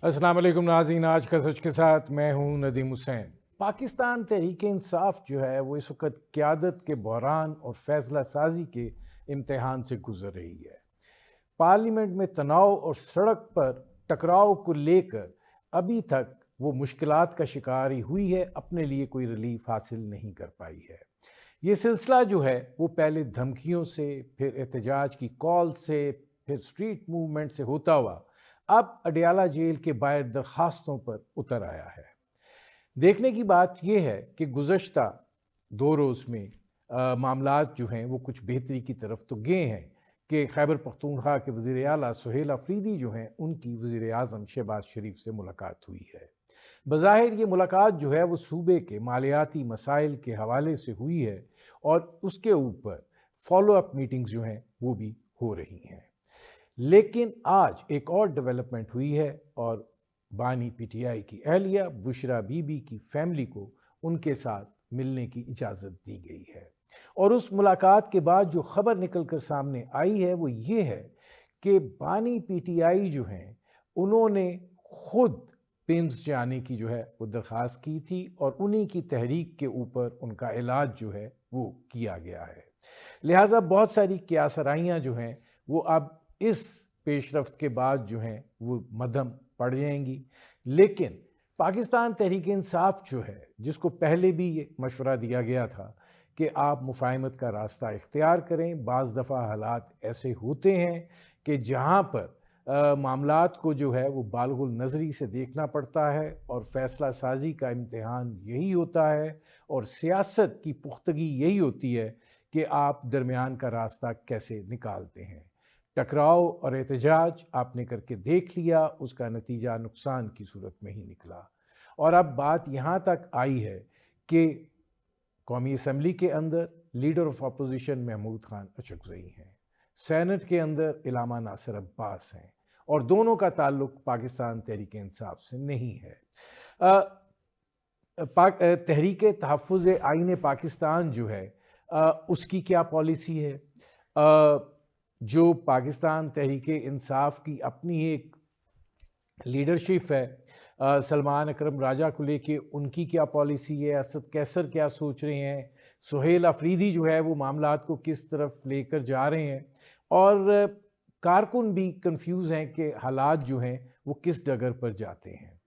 अस्सलाम वालेकुम नाज़रीन, आज का सच के साथ मैं हूं नदीम हुसैन। पाकिस्तान तहरीक इंसाफ जो है वो इस वक्त क़यादत के बहरान और फैसला साजी के इम्तहान से गुजर रही है। पार्लियामेंट में तनाव और सड़क पर टकराव को लेकर अभी तक वो मुश्किलात का शिकार ही हुई है, अपने लिए कोई रिलीफ हासिल नहीं कर पाई है। ये सिलसिला जो है वो पहले धमकियों से, फिर एहतजाज की कॉल से, फिर स्ट्रीट मूवमेंट से होता हुआ अब अडयाला जेल के बाहर दरखास्तों पर उतर आया है। देखने की बात यह है कि गुज़श्ता 2 रोज़ में मामलात जो हैं वो कुछ बेहतरी की तरफ तो गए हैं कि खैबर पख्तूनख्वा के वज़ीर आला सुहेल अफरीदी जो हैं उनकी वज़ीर आज़म शहबाज शरीफ से मुलाकात हुई है। बज़ाहिर ये मुलाकात जो है वो सूबे के मालियाती मसाइल के हवाले से हुई है और उसके ऊपर फॉलो अप मीटिंग्स जो हैं वो भी हो रही हैं। लेकिन आज एक और डेवलपमेंट हुई है और बानी पीटीआई की अहलिया बुशरा बीबी की फैमिली को उनके साथ मिलने की इजाज़त दी गई है। और उस मुलाकात के बाद जो खबर निकल कर सामने आई है वो ये है कि बानी पीटीआई जो हैं उन्होंने खुद पिम्स जाने की जो है वो दरख्वास्त की थी और उन्हीं की तहरीक के ऊपर उनका इलाज जो है वो किया गया है। लिहाजा बहुत सारी क्यासराइयाँ जो हैं वो अब इस पेशरफ्त के बाद जो हैं वो मध्यम पड़ जाएंगी। लेकिन पाकिस्तान तहरीक इंसाफ जो है, जिसको पहले भी ये मशवरा दिया गया था कि आप मुफाहमत का रास्ता इख्तियार करें, बाज़ दफ़ा हालात ऐसे होते हैं कि जहाँ पर मामलात को जो है वो बालगुल नज़री से देखना पड़ता है और फ़ैसला साजी का इम्तिहान यही होता है और सियासत की पुख्तगी यही होती है कि आप दरमियान का रास्ता कैसे निकालते हैं। टकराव और एहतजाज आपने करके देख लिया, उसका नतीजा नुकसान की सूरत में ही निकला। और अब बात यहाँ तक आई है कि कौमी असम्बली के अंदर leader of opposition Mahmood Khan Achakzai हैं, सेनेट के अंदर इलामा नासिर अब्बास हैं और दोनों का ताल्लुक पाकिस्तान तहरीक इंसाफ से नहीं है। तहरीक तहफ़्फ़ुज़ आईन पाकिस्तान जो है उसकी क्या पॉलिसी है? जो पाकिस्तान तहरीक इंसाफ की अपनी एक लीडरशिप है, सलमान अकरम राजा को लेके उनकी क्या पॉलिसी है, असद कैसर क्या सोच रहे हैं, सुहेल अफरीदी जो है वो मामलात को किस तरफ लेकर जा रहे हैं और कारकुन भी कंफ्यूज हैं कि हालात जो हैं वो किस डगर पर जाते हैं।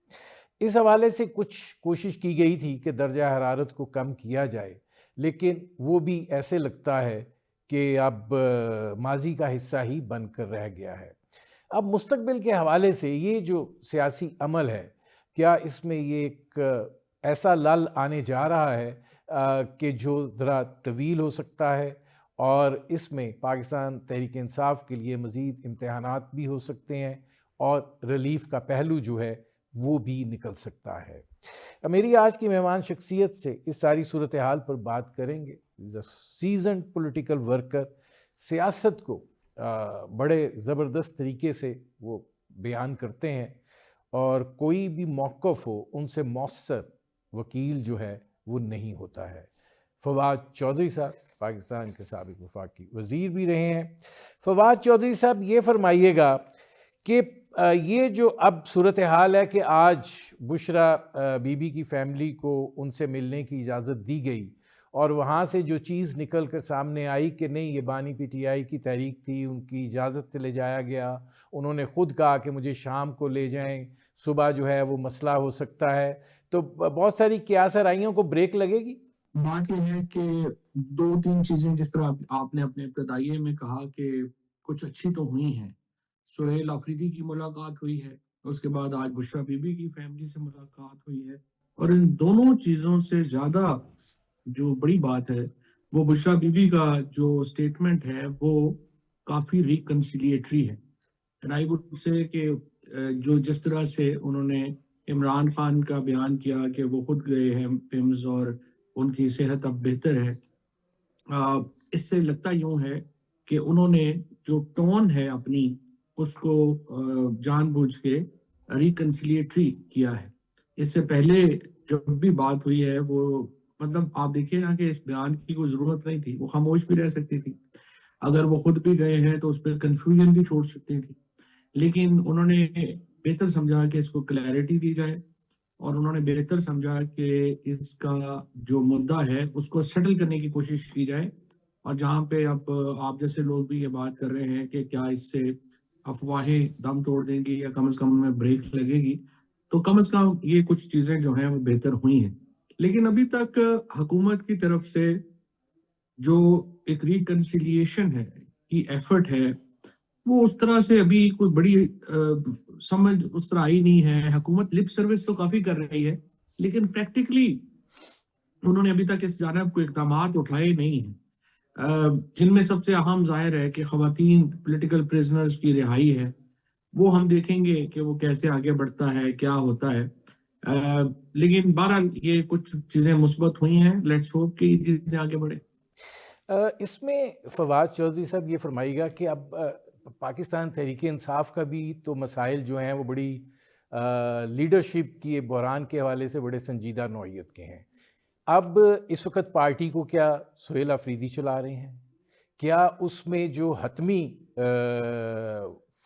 इस हवाले से कुछ कोशिश की गई थी कि दर्जा हरारत को कम किया जाए, लेकिन वो भी ऐसे लगता है कि अब माजी का हिस्सा ही बनकर रह गया है। अब मुस्तकबिल के हवाले से ये जो सियासी अमल है, क्या इसमें ये एक ऐसा लल आने जा रहा है कि जो ज़रा तवील हो सकता है और इसमें पाकिस्तान तहरीक इंसाफ के लिए मज़ीद इम्तहानात भी हो सकते हैं और रिलीफ का पहलू जो है वो भी निकल सकता है। मेरी आज की मेहमान शख्सियत से इस सारी सूरत हाल पर बात करेंगे। सीजन्ड पॉलिटिकल वर्कर, सियासत को बड़े ज़बरदस्त तरीके से वो बयान करते हैं और कोई भी मौक़िफ़ हो उनसे मौसर वकील जो है वो नहीं होता है। फवाद चौधरी साहब पाकिस्तान के साबिक़ वफाकी वज़ीर भी रहे हैं। फवाद चौधरी साहब ये फरमाइएगा कि ये जो अब सूरत हाल है कि आज बुशरा बीबी की फ़ैमिली को उनसे मिलने की इजाज़त दी गई और वहाँ से जो चीज़ निकल कर सामने आई कि नहीं ये बानी पीटीआई की तहरीक थी, उनकी इजाज़त से ले जाया गया, उन्होंने ख़ुद कहा कि मुझे शाम को ले जाएं, सुबह जो है वो मसला हो सकता है, तो बहुत सारी क्यासराइयों को ब्रेक लगेगी। बात यह है कि 2-3 चीज़ें जिस तरह आपने अपने इब्तिदाइये में कहा कि कुछ अच्छी तो हुई हैं। सुहेल अफरीदी की मुलाकात हुई है, उसके बाद आज बुशरा बीबी की फैमिली से मुलाकात हुई है और इन दोनों चीज़ों से ज़्यादा जो बड़ी बात है वो बुशरा बीबी का जो स्टेटमेंट है वो काफ़ी रिकंसिलिएटरी है। एंड आई वुड से कि जो जिस तरह से उन्होंने इमरान खान का बयान किया कि वो खुद गए हैं पिम्स और उनकी सेहत अब बेहतर है, इससे लगता यूं है कि उन्होंने जो टोन है अपनी उसको जानबूझ के रिकंसिलिएटरी किया है। इससे पहले जब भी बात हुई है वो मतलब आप देखिए ना कि इस बयान की कोई ज़रूरत नहीं थी, वो खामोश भी रह सकती थी। अगर वो खुद भी गए हैं तो उस पर कन्फ्यूजन भी छोड़ सकती थी। लेकिन उन्होंने बेहतर समझा कि इसको क्लैरिटी दी जाए, और उन्होंने बेहतर समझा कि इसका जो मुद्दा है उसको सेटल करने की कोशिश की जाए। और जहाँ पे अब आप जैसे लोग भी ये बात कर रहे हैं कि क्या इससे अफवाहें दम तोड़ देंगी या कम से कम उनमें ब्रेक लगेगी, तो कम से कम ये कुछ चीज़ें जो हैं वो बेहतर हुई हैं। लेकिन अभी तक हुकूमत की तरफ से जो एक रिकंसिलिएशन है, की एफर्ट है, वो उस तरह से अभी कोई बड़ी समझ उस तरह आई नहीं है। हुकूमत लिप सर्विस तो काफ़ी कर रही है, लेकिन प्रैक्टिकली उन्होंने अभी तक इस जानब कोई इक़दामात उठाए नहीं हैं। जिनमें सबसे अहम ज़ाहिर है कि ख़वातीन पॉलिटिकल प्रिजनर्स की रिहाई है, वो हम देखेंगे कि वो कैसे आगे बढ़ता है, क्या होता है। लेकिन बहरहाल ये कुछ चीज़ें मुस्बत हुई हैं, लेट्स होप कि ये चीज़ें आगे बढ़े। इसमें फवाद चौधरी साहब ये फरमाइएगा कि अब पाकिस्तान तहरीक इंसाफ का भी तो मसाइल जो हैं वो बड़ी लीडरशिप की बहरान के हवाले से बड़े संजीदा नौइयत के हैं। अब इस वक्त पार्टी को क्या सुहेल अफरीदी चला रहे हैं? क्या उसमें जो हतमी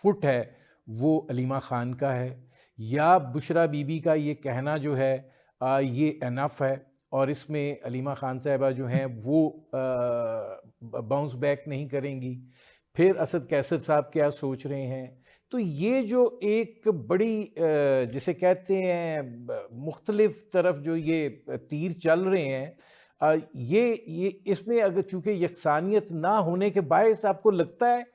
फुट है वो अलीमा ख़ान का है, या बुशरा बीबी का ये कहना जो है ये इनफ है और इसमें अलीमा ख़ान साहिबा जो हैं वो बाउंस बैक नहीं करेंगी? फिर असद कैसर साहब क्या सोच रहे हैं? तो ये जो एक बड़ी जिसे कहते हैं मुख्तलिफ तरफ जो ये तीर चल रहे हैं, ये इसमें अगर चूँकि यकसानियत ना होने के बायस आपको लगता है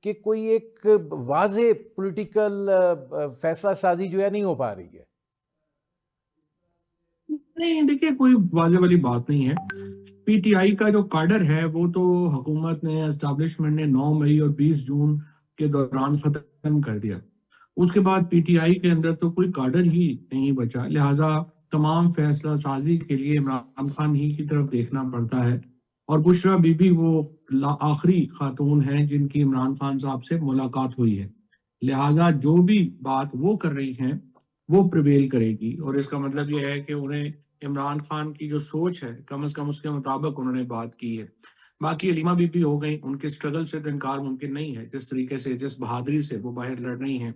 कि कोई एक वाज़े पॉलिटिकल फैसला साजी जो है नहीं हो पा रही है? नहीं, देखिए कोई वाज़ेह वाली बात नहीं है। पीटीआई का जो काडर है वो तो हुकूमत ने, एस्टेब्लिशमेंट ने 9 मई और 20 जून के दौरान ख़त्म कर दिया। उसके बाद पीटीआई के अंदर तो कोई काडर ही नहीं बचा, लिहाज़ा तमाम फैसला साज़ी के लिए इमरान खान ही की तरफ देखना पड़ता है। और बुशरा बीबी वो आखिरी खातून हैं जिनकी इमरान खान साहब से मुलाकात हुई है। लिहाज़ा जो भी बात वो कर रही हैं, वो प्रिवेल करेगी, और इसका मतलब ये है कि उन्हें इमरान खान की जो सोच है, कम से कम उसके मुताबिक उन्होंने बात की है। बाकी अलीमा बीबी हो गई, उनके स्ट्रगल से तो इनकार मुमकिन नहीं है, जिस तरीके से, जिस बहादुरी से वो बाहर लड़ रही हैं।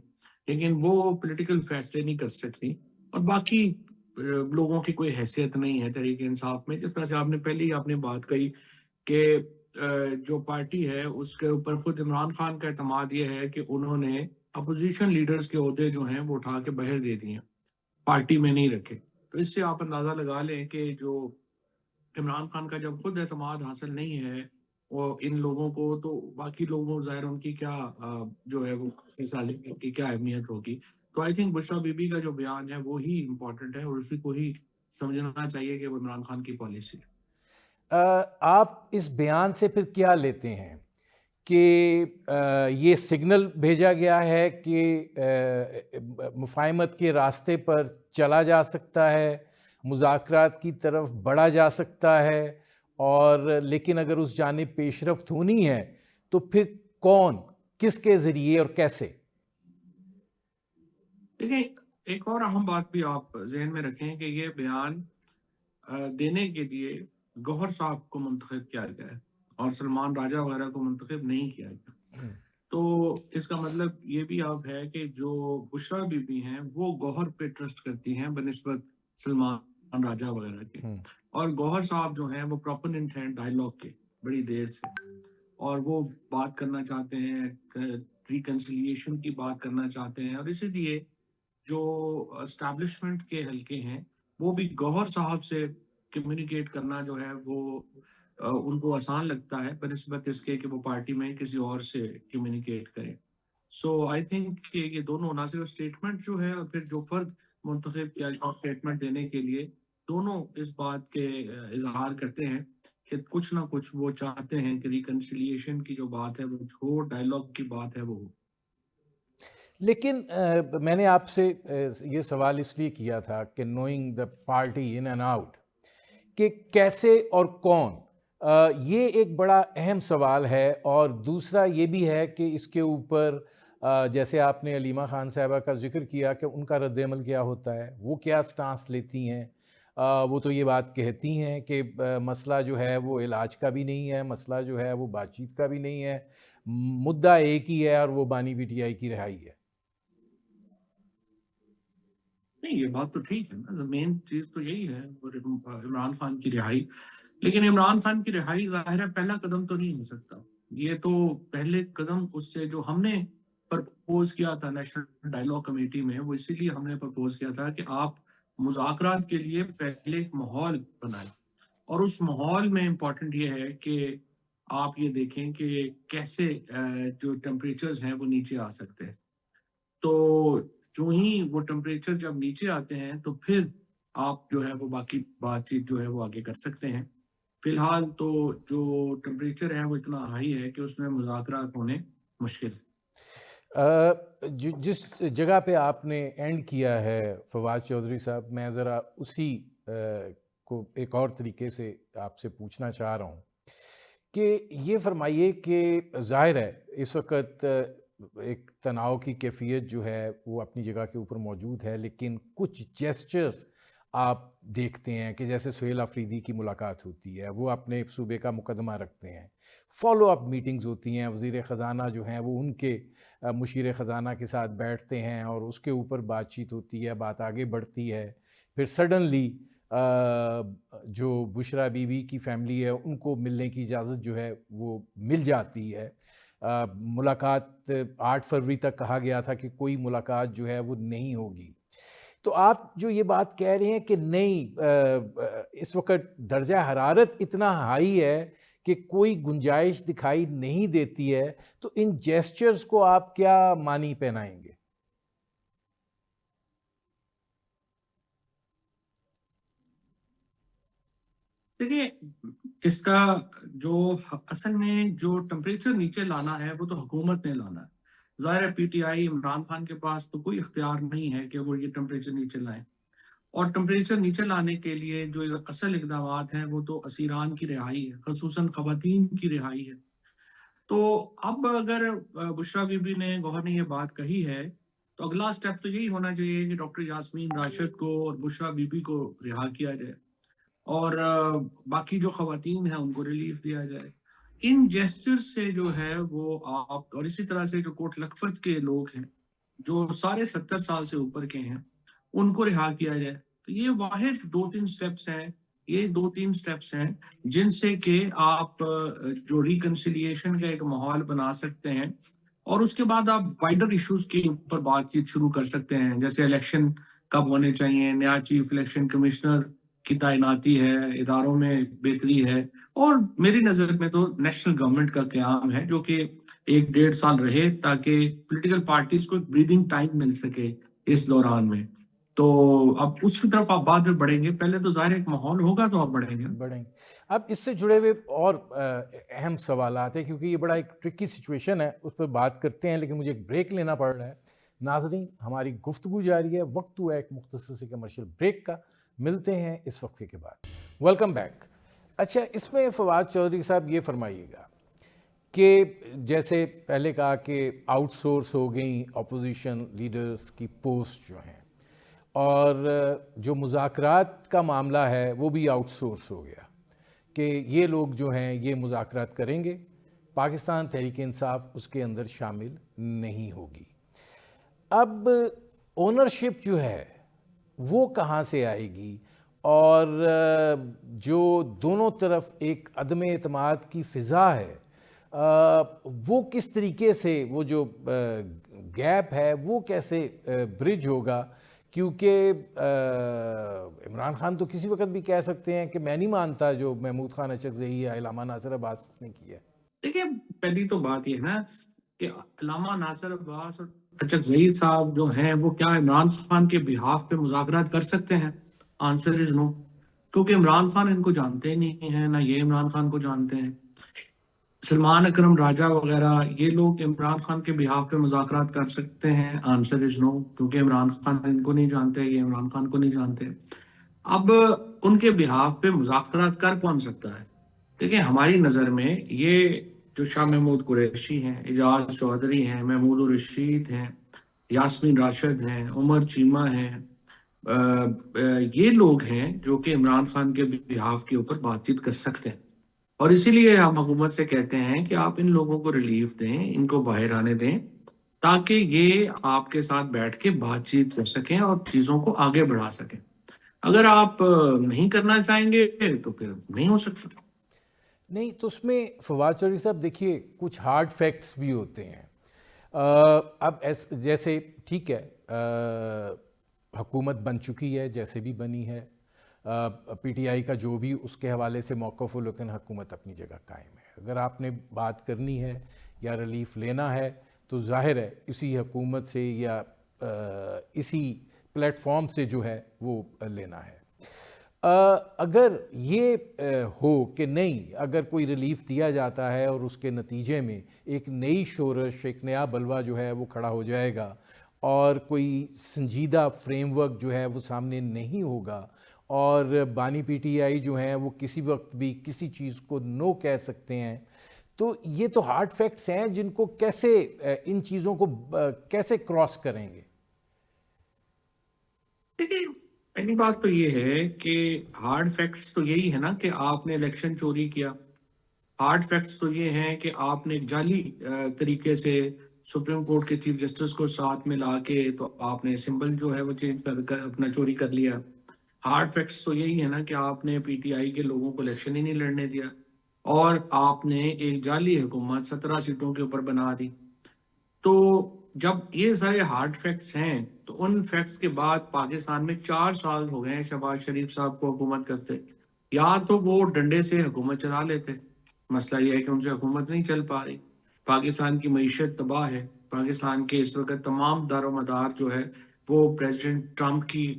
लेकिन वो पॉलिटिकल फैसले नहीं कर सकती, और बाकी लोगों की कोई हैसियत नहीं है तहरीक इंसाफ में। जिस तरह से आपने पहले ही आपने बात कही कि जो पार्टी है उसके ऊपर खुद इमरान खान का एतमाद ये है कि उन्होंने अपोजिशन लीडर्स के ओहदे जो हैं वो उठा के बाहर दे दिए हैं, पार्टी में नहीं रखे। तो इससे आप अंदाज़ा लगा लें कि जो इमरान खान का जब खुद एतमाद हासिल नहीं है वो इन लोगों को, तो बाकी लोगों ज़ाहिर उनकी क्या जो है वो साज़ी की क्या अहमियत होगी। तो आई थिंक बुशरा बीबी का जो बयान है वो ही इम्पोर्टेंट है, और उसी को ही समझना चाहिए कि वो इमरान खान की पॉलिसी है। आप इस बयान से फिर क्या लेते हैं कि ये सिग्नल भेजा गया है कि मुफ़ाहमत के रास्ते पर चला जा सकता है, मुज़ाकरात की तरफ बढ़ा जा सकता है, और लेकिन अगर उस जानिब पेशरफ्त होनी है तो फिर कौन, किसके ज़रिए और कैसे? देखिए, एक और अहम बात भी आप ज़हन में रखें कि ये बयान देने के लिए गौहर साहब को मुंतखब किया गया है, और सलमान राजा वगैरह को मुंतखब नहीं किया गया। तो इसका मतलब ये भी अब है कि जो बुशरा बीबी हैं वो गौहर पे ट्रस्ट करती हैं बनिस्बत सलमान राजा वगैरह के। और गौहर साहब जो हैं वो प्रोपोनेंट हैं डायलॉग के बड़ी देर से, और वो बात करना चाहते हैं, रिकंसिलिएशन की बात करना चाहते हैं, और इसीलिए जो एस्टैब्लिशमेंट के हल्के हैं वो भी गौहर साहब से कम्युनिकेट करना जो है वो उनको आसान लगता है बनिस्बत इसके कि वो पार्टी में किसी और से कम्युनिकेट करें। सो आई थिंक कि ये दोनों ना सिर्फ स्टेटमेंट जो है और फिर जो फर्द मुंतखब किया गया स्टेटमेंट देने के लिए, दोनों इस बात के इजहार करते हैं कि कुछ ना कुछ वो चाहते हैं कि रिकंसिलिएशन की जो बात है वो हो, डायलॉग की बात है वो हो। लेकिन मैंने आपसे ये सवाल इसलिए किया था कि knowing the party in and out, कि कैसे और कौन, ये एक बड़ा अहम सवाल है। और दूसरा ये भी है कि इसके ऊपर जैसे आपने अलीमा ख़ान साहिबा का ज़िक्र किया कि उनका रद्द-ए-अमल क्या होता है, वो क्या स्टांस लेती हैं। वो तो ये बात कहती हैं कि मसला जो है वो इलाज का भी नहीं है, मसला जो है वो बातचीत का भी नहीं है, मुद्दा एक ही है और वो बानी पीटीआई की रिहाई है। नहीं, ये बात तो ठीक है ना, मेन चीज तो यही है, और इमरान खान की रिहाई। लेकिन इमरान खान की रिहाई ज़ाहिर है पहला कदम तो नहीं हो सकता। ये तो पहले कदम उससे जो हमने प्रपोज किया था नेशनल डायलॉग कमेटी में, वो इसीलिए हमने प्रपोज किया था कि आप मुज़ाकरात के लिए पहले एक माहौल बनाएं। और उस माहौल में इम्पोर्टेंट ये है कि आप ये देखें कि कैसे जो टेम्परेचर्स हैं वो नीचे आ सकते हैं। तो जो ही वो टेम्परेचर जब नीचे आते हैं तो फिर आप जो है वो बाकी बातचीत जो है वो आगे कर सकते हैं। फिलहाल तो जो टेम्परेचर है वो इतना हाई है कि उसमें मुज़ाकरात होने मुश्किल है। जिस जगह पे आपने एंड किया है फवाद चौधरी साहब, मैं ज़रा उसी को एक और तरीके से आपसे पूछना चाह रहा हूँ कि ये फरमाइए कि ज़ाहिर है इस वक्त एक तनाव की कैफियत जो है वो अपनी जगह के ऊपर मौजूद है, लेकिन कुछ जेस्चर्स आप देखते हैं कि जैसे सुहेल अफरीदी की मुलाकात होती है, वो अपने सूबे का मुकदमा रखते हैं, फॉलो अप मीटिंग्स होती हैं, वज़ीर ख़ज़ाना जो हैं वो उनके मुशीर ख़ज़ाना के साथ बैठते हैं और उसके ऊपर बातचीत होती है, बात आगे बढ़ती है। फिर सडनली जो बुशरा बीबी की फ़ैमिली है उनको मिलने की इजाज़त जो है वो मिल जाती है। मुलाकात 8 फरवरी तक कहा गया था कि कोई मुलाकात जो है वो नहीं होगी। तो आप जो ये बात कह रहे हैं कि नहीं, इस वक़्त दर्जा हरारत इतना हाई है कि कोई गुंजाइश दिखाई नहीं देती है, तो इन जेस्चर्स को आप क्या मानी पहनाएंगे? देखिए, इसका जो असल में जो टेम्परेचर नीचे लाना है वो तो हुकूमत ने लाना है। ज़ाहिर है पीटीआई इमरान खान के पास तो कोई इख्तियार नहीं है कि वो ये टेम्परेचर नीचे लाएं। और टेम्परेचर नीचे लाने के लिए जो असल इकदाम हैं वो तो असीरान की रिहाई है, खसूसन खवातीन की रिहाई है। तो अब अगर बुशरा बीबी ने गौहर ने ये बात कही है, तो अगला स्टेप तो यही होना चाहिए कि डॉक्टर यास्मीन राशिद को और बुशरा बीबी को रिहा किया जाए, और बाकी जो खवातीन हैं उनको रिलीफ दिया जाए। इन जेस्चर से जो है वो आप, और इसी तरह से जो कोट लखपत के लोग हैं जो साढ़े 70 साल से ऊपर के हैं उनको रिहा किया जाए। तो ये वाहिद 2-3 स्टेप्स हैं, ये 2-3 स्टेप्स हैं जिनसे कि आप जो रिकंसिलिएशन का एक माहौल बना सकते हैं, और उसके बाद आप वाइडर इश्यूज के ऊपर बातचीत शुरू कर सकते हैं, जैसे इलेक्शन कब होने चाहिए, नया चीफ इलेक्शन कमिश्नर की तैनाती है, इदारों में बेहतरी है, और मेरी नज़र में तो नेशनल गवर्नमेंट का क़याम है जो कि 1-1.5 साल रहे ताकि पॉलिटिकल पार्टीज को एक ब्रीदिंग टाइम मिल सके इस दौरान में। तो अब उसकी तरफ आप बाद में बढ़ेंगे, पहले तो ज़ाहिर एक माहौल होगा तो आप बढ़ेंगे। बढ़ेंगे। अब इससे जुड़े हुए और अहम सवालात हैं, क्योंकि ये बड़ा एक ट्रिकी सिचुएशन है, उस पर बात करते हैं, लेकिन मुझे एक ब्रेक लेना पड़ रहा है। नाज़रीन, हमारी गुफ्तगू जारी है, वक्त हुआ एक मुख्तसर से कमर्शियल ब्रेक का। मिलते हैं इस वक्फे के बाद। Welcome back. अच्छा, इसमें फवाद चौधरी साहब ये फरमाइएगा कि जैसे पहले कहा कि आउटसोर्स हो गई अपोजिशन लीडर्स की पोस्ट जो हैं, और जो मुज़ाकरात का मामला है वो भी आउटसोर्स हो गया कि ये लोग जो हैं ये मुज़ाकरात करेंगे, पाकिस्तान तहरीक इंसाफ उसके अंदर शामिल नहीं होगी। अब ओनरशिप जो है वो कहाँ से आएगी, और जो दोनों तरफ एक अदम एतमाद की फ़िज़ा है, वो किस तरीके से, वो जो गैप है वो कैसे ब्रिज होगा, क्योंकि इमरान खान तो किसी वक्त भी कह सकते हैं कि मैं नहीं मानता जो महमूद खान अचकज़ई या इलामा नासिर अब्बास ने किया। देखिए, पहली तो बात ये है ना कि इलामा नासिर अब्बास और अचकज़ई साहब जो हैं वो क्या इमरान खान के बिहाफ पे मुज़ाकरात कर सकते हैं? आंसर इज नो, क्योंकि इमरान खान इनको जानते ही नहीं है, ना ये इमरान खान को जानते हैं। सलमान अकरम राजा वगैरह ये लोग इमरान खान के बिहाफ पे मुज़ाकरात कर सकते हैं? आंसर इज नो, क्योंकि इमरान खान इनको नहीं जानते, ये इमरान खान को नहीं जानते। अब उनके बिहाफ पे मुज़ाकरात कर कौन सकता है? देखिए, हमारी नज़र में ये जो शाह महमूद कुरैशी हैं, एजाज चौधरी हैं, महमूद रशीद हैं, यास्मीन राशिद हैं, उमर चीमा हैं, ये लोग हैं जो कि इमरान खान के बिहाफ के ऊपर बातचीत कर सकते हैं। और इसीलिए हम हुकूमत से कहते हैं कि आप इन लोगों को रिलीफ दें, इनको बाहर आने दें, تاکہ یہ آپ کے ساتھ بیٹھ کے بات چیت کر سکیں اور چیزوں کو آگے بڑھا سکیں. اگر آپ نہیں کرنا چاہیں گے تو پھر نہیں ہو سکتا. نہیں تو اس میں فواد چودھری صاحب دیکھیے کچھ ہارڈ فیکٹس بھی ہوتے ہیں. اب جیسے ٹھیک ہے حکومت بن چکی ہے جیسے بھی بنی ہے, پی ٹی آئی کا جو بھی اس کے حوالے سے موقف ہو, لیکن حکومت اپنی جگہ قائم ہے. اگر آپ نے بات کرنی ہے یا ریلیف لینا ہے تو ظاہر ہے اسی حکومت سے یا اسی پلیٹ فارم سے جو ہے وہ لینا ہے. اگر یہ ہو کہ نہیں, اگر کوئی ریلیف دیا جاتا ہے اور اس کے نتیجے میں ایک نئی شورش, ایک نیا بلوہ جو ہے وہ کھڑا ہو جائے گا اور کوئی سنجیدہ فریم ورک جو ہے وہ سامنے نہیں ہوگا اور بانی پی ٹی آئی جو ہیں وہ کسی وقت بھی کسی چیز کو نو کہہ سکتے ہیں, تو یہ تو ہارڈ فیکٹس ہیں جن کو کیسے ان چیزوں کو کیسے کراس کریں گے؟ دیکھیے پہلی بات تو یہ ہے کہ ہارڈ فیکٹس تو یہی ہے نا کہ آپ نے الیکشن چوری کیا. ہارڈ فیکٹس تو یہ ہیں کہ آپ نے ایک جعلی طریقے سے سپریم کورٹ کے چیف جسٹس کو ساتھ میں لا کے تو آپ نے سمبل جو ہے وہ چینج کر اپنا چوری کر لیا. ہارڈ فیکٹس تو یہی ہے نا کہ آپ نے پی ٹی آئی کے لوگوں کو الیکشن ہی نہیں لڑنے دیا اور آپ نے ایک جعلی حکومت 17 سیٹوں کے اوپر بنا دی. تو جب یہ سارے ہارڈ فیکٹس ہیں تو ان فیکٹس کے بعد پاکستان میں 4 سال ہو گئے ہیں شہباز شریف صاحب کو حکومت کرتے. یا تو وہ ڈنڈے سے حکومت چلا لیتے, مسئلہ یہ ہے کہ ان سے حکومت نہیں چل پا رہی, پاکستان کی معیشت تباہ ہے, پاکستان کے اس وقت تمام دار و مدار جو ہے وہ پریزیڈنٹ ٹرمپ کی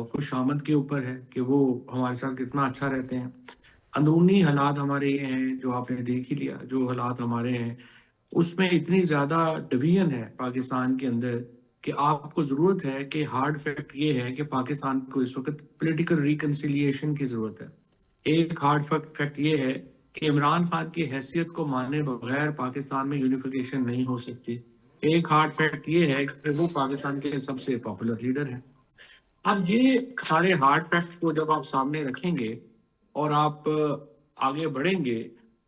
خوش آمد کے اوپر ہے کہ وہ ہمارے ساتھ کتنا اچھا رہتے ہیں. اندرونی حالات ہمارے یہ ہیں جو آپ نے دیکھ ہی لیا, جو حالات ہمارے ہیں اس میں اتنی زیادہ ڈویژن ہے پاکستان کے اندر کہ آپ کو ضرورت ہے کہ ہارڈ فیکٹ یہ ہے کہ پاکستان کو اس وقت پولیٹیکل ریکنسیلیشن کی ضرورت ہے. ایک ہارڈ فیکٹ یہ ہے کہ عمران خان کی حیثیت کو مانے بغیر پاکستان میں یونیفیکیشن نہیں ہو سکتی. ایک ہارڈ فیکٹ یہ ہے کہ وہ پاکستان کے سب سے پاپولر لیڈر ہیں. اب یہ سارے ہارڈ فیکٹ کو جب آپ سامنے رکھیں گے اور آپ آگے بڑھیں گے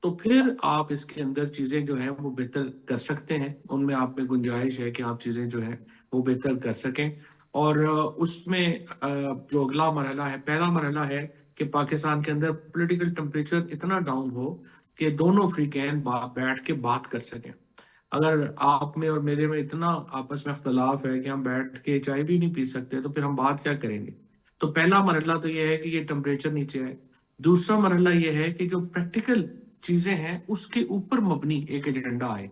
تو پھر آپ اس کے اندر چیزیں جو ہیں وہ بہتر کر سکتے ہیں. ان میں آپ میں گنجائش ہے کہ آپ چیزیں جو ہیں وہ بہتر کر سکیں. اور اس میں جو اگلا مرحلہ ہے, پہلا مرحلہ ہے کہ پاکستان کے اندر پولیٹیکل ٹمپریچر اتنا ڈاؤن ہو کہ دونوں فریقین بیٹھ کے بات کر سکیں. اگر آپ میں اور میرے میں اتنا آپس میں اختلاف ہے کہ ہم بیٹھ کے چائے بھی نہیں پی سکتے تو پھر ہم بات کیا کریں گے. تو پہلا مرحلہ تو یہ ہے کہ یہ ٹمپریچر نیچے آئے. دوسرا مرحلہ یہ ہے کہ جو پریکٹیکل چیزیں ہیں اس کے اوپر مبنی ایک ایجنڈا آئے.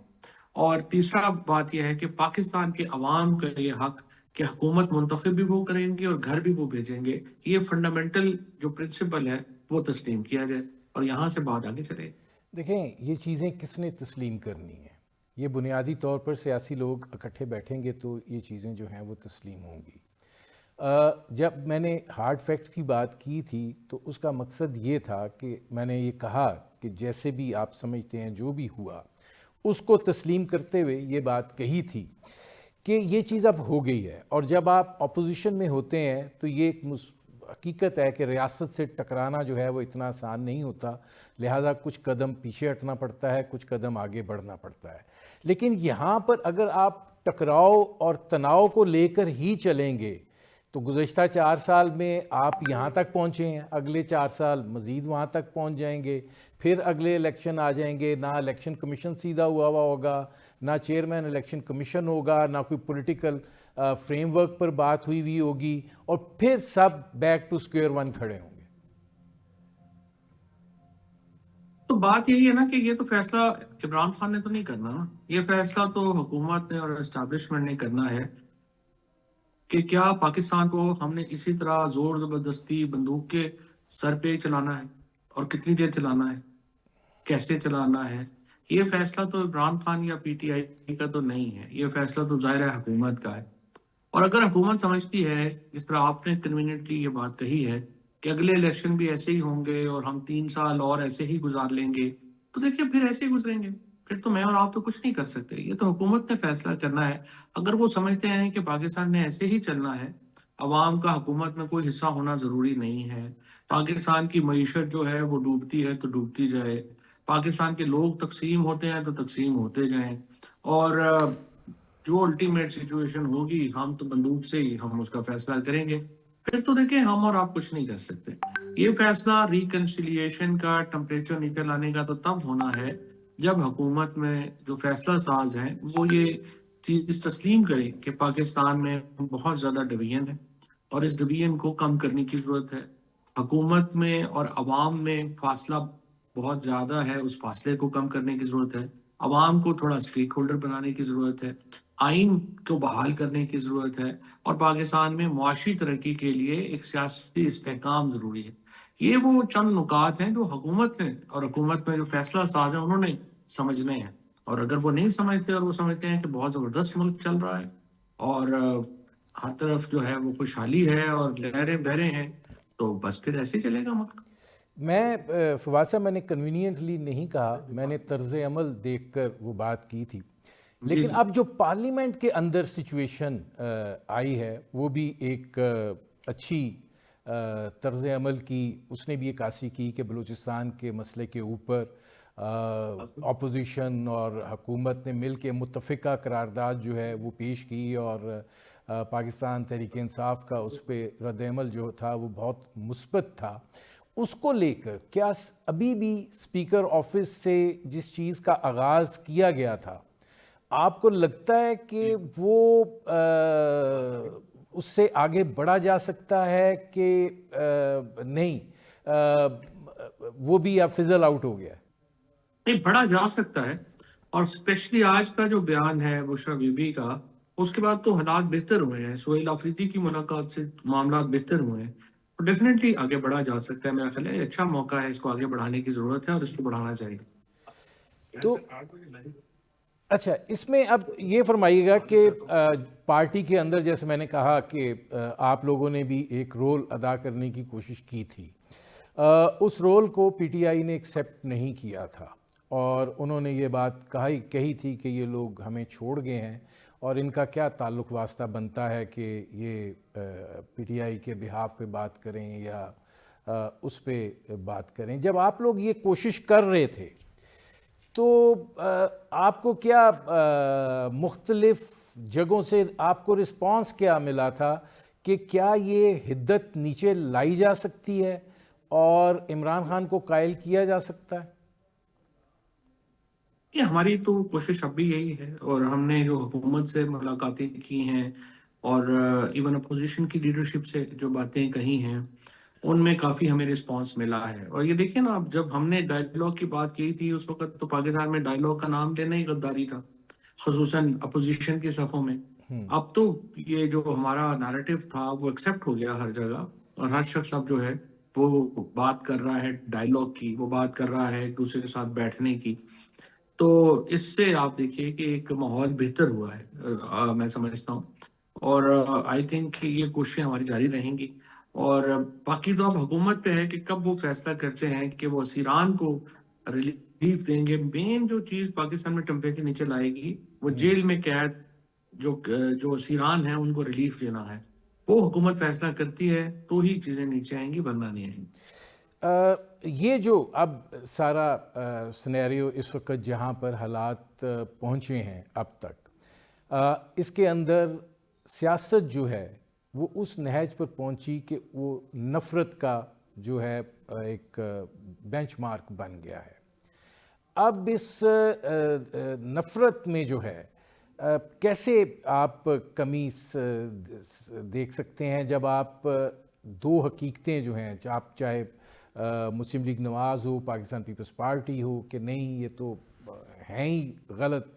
اور تیسرا بات یہ ہے کہ پاکستان کے عوام کا یہ حق کہ حکومت منتخب بھی وہ کریں گے اور گھر بھی وہ بھیجیں گے, یہ فنڈامنٹل جو پرنسپل ہے وہ تسلیم کیا جائے اور یہاں سے بات آگے چلے. دیکھیں یہ چیزیں کس نے تسلیم کرنی ہیں, یہ بنیادی طور پر سیاسی لوگ اکٹھے بیٹھیں گے تو یہ چیزیں جو ہیں وہ تسلیم ہوں گی. جب میں نے ہارڈ فیکٹ کی بات کی تھی تو اس کا مقصد یہ تھا کہ میں نے یہ کہا کہ جیسے بھی آپ سمجھتے ہیں جو بھی ہوا اس کو تسلیم کرتے ہوئے یہ بات کہی تھی کہ یہ چیز اب ہو گئی ہے. اور جب آپ اپوزیشن میں ہوتے ہیں تو یہ ایک حقیقت ہے کہ ریاست سے ٹکرانا جو ہے وہ اتنا آسان نہیں ہوتا, لہٰذا کچھ قدم پیچھے ہٹنا پڑتا ہے, کچھ قدم آگے بڑھنا پڑتا ہے. لیکن یہاں پر اگر آپ ٹکراؤ اور تناؤ کو لے کر ہی چلیں گے تو گزشتہ 4 سال میں آپ یہاں تک پہنچے ہیں, اگلے 4 سال مزید وہاں تک پہنچ جائیں گے, پھر اگلے الیکشن آ جائیں گے, نہ الیکشن کمیشن سیدھا ہوا ہوگا, نہ چیئرمین الیکشن کمیشن ہوگا, نہ کوئی پولیٹیکل فریم ورک پر بات ہوئی ہوگی, اور پھر سب بیک ٹو سکوئر ون کھڑے ہوں گے. تو بات یہی ہے نا کہ یہ تو فیصلہ عمران خان نے تو نہیں کرنا نا, یہ فیصلہ تو حکومت نے اور اسٹیبلشمنٹ نے کرنا ہے کہ کیا پاکستان کو ہم نے اسی طرح زور زبردستی بندوق کے سر پہ چلانا ہے اور کتنی دیر چلانا ہے, کیسے چلانا ہے. یہ فیصلہ تو عمران خان یا پی ٹی آئی کا تو نہیں ہے, یہ فیصلہ تو ظاہر ہے حکومت کا ہے. اور اگر حکومت سمجھتی ہے جس طرح آپ نے کنویننٹلی یہ بات کہی ہے کہ اگلے الیکشن بھی ایسے ہی ہوں گے اور ہم 3 سال اور ایسے ہی گزار لیں گے, تو دیکھیے پھر ایسے ہی گزریں گے, پھر تو میں اور آپ تو کچھ نہیں کر سکتے. یہ تو حکومت نے فیصلہ کرنا ہے. اگر وہ سمجھتے ہیں کہ پاکستان نے ایسے ہی چلنا ہے, عوام کا حکومت میں کوئی حصہ ہونا ضروری نہیں ہے, پاکستان کی معیشت جو ہے وہ ڈوبتی ہے تو ڈوبتی جائے, پاکستان کے لوگ تقسیم ہوتے ہیں تو تقسیم ہوتے جائیں, اور جو الٹیمیٹ سچویشن ہوگی ہم تو بندوق سے ہی ہم اس کا فیصلہ کریں گے. پھر تو دیکھیں ہم اور آپ کچھ نہیں کر سکتے. یہ فیصلہ ریکنسیلیشن کا ٹمپریچر نیچے لانے کا تو تب ہونا ہے جب حکومت میں جو فیصلہ ساز ہیں وہ یہ چیز تسلیم کریں کہ پاکستان میں بہت زیادہ ڈویژن ہے اور اس ڈویژن کو کم کرنے کی ضرورت ہے. حکومت میں اور عوام میں فاصلہ بہت زیادہ ہے، اس فاصلے کو کم کرنے کی ضرورت ہے. عوام کو تھوڑا اسٹیک ہولڈر بنانے کی ضرورت ہے. آئین کو بحال کرنے کی ضرورت ہے. اور پاکستان میں معاشی ترقی کے لیے ایک سیاسی استحکام ضروری ہے. یہ وہ چند نکات ہیں جو حکومت نے اور حکومت میں جو فیصلہ ساز ہیں انہوں نے سمجھنے ہیں. اور اگر وہ نہیں سمجھتے اور وہ سمجھتے ہیں کہ بہت زبردست ملک چل رہا ہے اور ہر طرف جو ہے وہ خوشحالی ہے اور لہریں بہریں ہیں، تو بس پھر ایسے ہی چلے گا ملک. میں فواد صاحب، میں نے کنوینینٹلی نہیں کہا، میں نے طرز عمل دیکھ کر وہ بات کی تھی. جی لیکن جی اب جو پارلیمنٹ کے اندر سچویشن آئی ہے وہ بھی ایک اچھی طرز عمل کی، اس نے بھی ایک عکاسی کی کہ بلوچستان کے مسئلے کے اوپر اپوزیشن اور حکومت نے مل کے متفقہ قرارداد جو ہے وہ پیش کی، اور پاکستان تحریک انصاف کا اس پہ رد عمل جو تھا وہ بہت مثبت تھا. اس کو لے کر کیا ابھی بھی اسپیکر آفس سے جس چیز کا آغاز کیا گیا تھا، آپ کو لگتا ہے کہ وہ اس سے آگے بڑھا جا سکتا ہے کہ نہیں، وہ بھی اب فزل آؤٹ ہو گیا ہے؟ نہیں، بڑھا جا سکتا ہے. اور اسپیشلی آج کا جو بیان ہے بشرا بی بی کا، اس کے بعد تو حالات بہتر ہوئے ہیں. سہیل آفریدی کی ملاقات سے معاملات بہتر ہوئے ہیں. تو ڈیفینیٹلی آگے بڑھا جا سکتا ہے. میرا خیال ہے اچھا موقع ہے، اس کو آگے بڑھانے کی ضرورت ہے اور اس کو بڑھانا چاہیے. تو اچھا، اس میں اب یہ فرمائیے گا کہ پارٹی کے اندر جیسے میں نے کہا کہ آپ لوگوں نے بھی ایک رول ادا کرنے کی کوشش کی تھی، اس رول کو پی ٹی آئی نے ایکسیپٹ نہیں کیا تھا، اور انہوں نے یہ بات کہی تھی کہ یہ لوگ ہمیں چھوڑ گئے ہیں اور ان کا کیا تعلق واسطہ بنتا ہے کہ یہ پی ٹی آئی کے بہاف پہ بات کریں یا اس پہ بات کریں. جب آپ لوگ یہ کوشش کر رہے تھے تو آپ کو کیا مختلف جگہوں سے آپ کو رسپانس کیا ملا تھا کہ کیا یہ حدت نیچے لائی جا سکتی ہے اور عمران خان کو قائل کیا جا سکتا ہے؟ یہ ہماری تو کوشش اب بھی یہی ہے، اور ہم نے جو حکومت سے ملاقاتیں کی ہیں اور ایون اپوزیشن کی لیڈرشپ سے جو باتیں کہی ہیں ان میں کافی ہمیں رسپانس ملا ہے. اور یہ دیکھیں نا، اب جب ہم نے ڈائیلاگ کی بات کی تھی اس وقت تو پاکستان میں ڈائیلاگ کا نام لینا ہی غداری تھا، خصوصاً اپوزیشن کے صفوں میں. اب تو یہ جو ہمارا نیریٹو تھا وہ ایکسیپٹ ہو گیا ہر جگہ، اور ہر شخص اب جو ہے وہ بات کر رہا ہے ڈائیلاگ کی، وہ بات کر رہا ہے ایک دوسرے کے ساتھ بیٹھنے کی. تو اس سے آپ دیکھیے کہ ایک ماحول بہتر ہوا ہے، میں سمجھتا ہوں. اور آئی تھنک یہ کوششیں ہماری جاری رہیں گی. اور باقی تو اب حکومت پہ ہے کہ کب وہ فیصلہ کرتے ہیں کہ وہ اسیران کو ریلیف دیں گے. مین جو چیز پاکستان میں ٹمپریچر نیچے لائے گی وہ جیل میں قید جو اسیران ہیں ان کو ریلیف دینا ہے. وہ حکومت فیصلہ کرتی ہے تو ہی چیزیں نیچے آئیں گی، ورنہ نہیں آئیں گی. یہ جو اب سارا سنیریو اس وقت جہاں پر حالات پہنچے ہیں اب تک، اس کے اندر سیاست جو ہے وہ اس نہج پر پہنچی کہ وہ نفرت کا جو ہے ایک بینچ مارک بن گیا ہے. اب اس نفرت میں جو ہے کیسے آپ کمی دیکھ سکتے ہیں جب آپ دو حقیقتیں جو ہیں، آپ چاہے مسلم لیگ نواز ہو، پاکستان پیپلز پارٹی ہو، کہ نہیں یہ تو ہیں ہی غلط،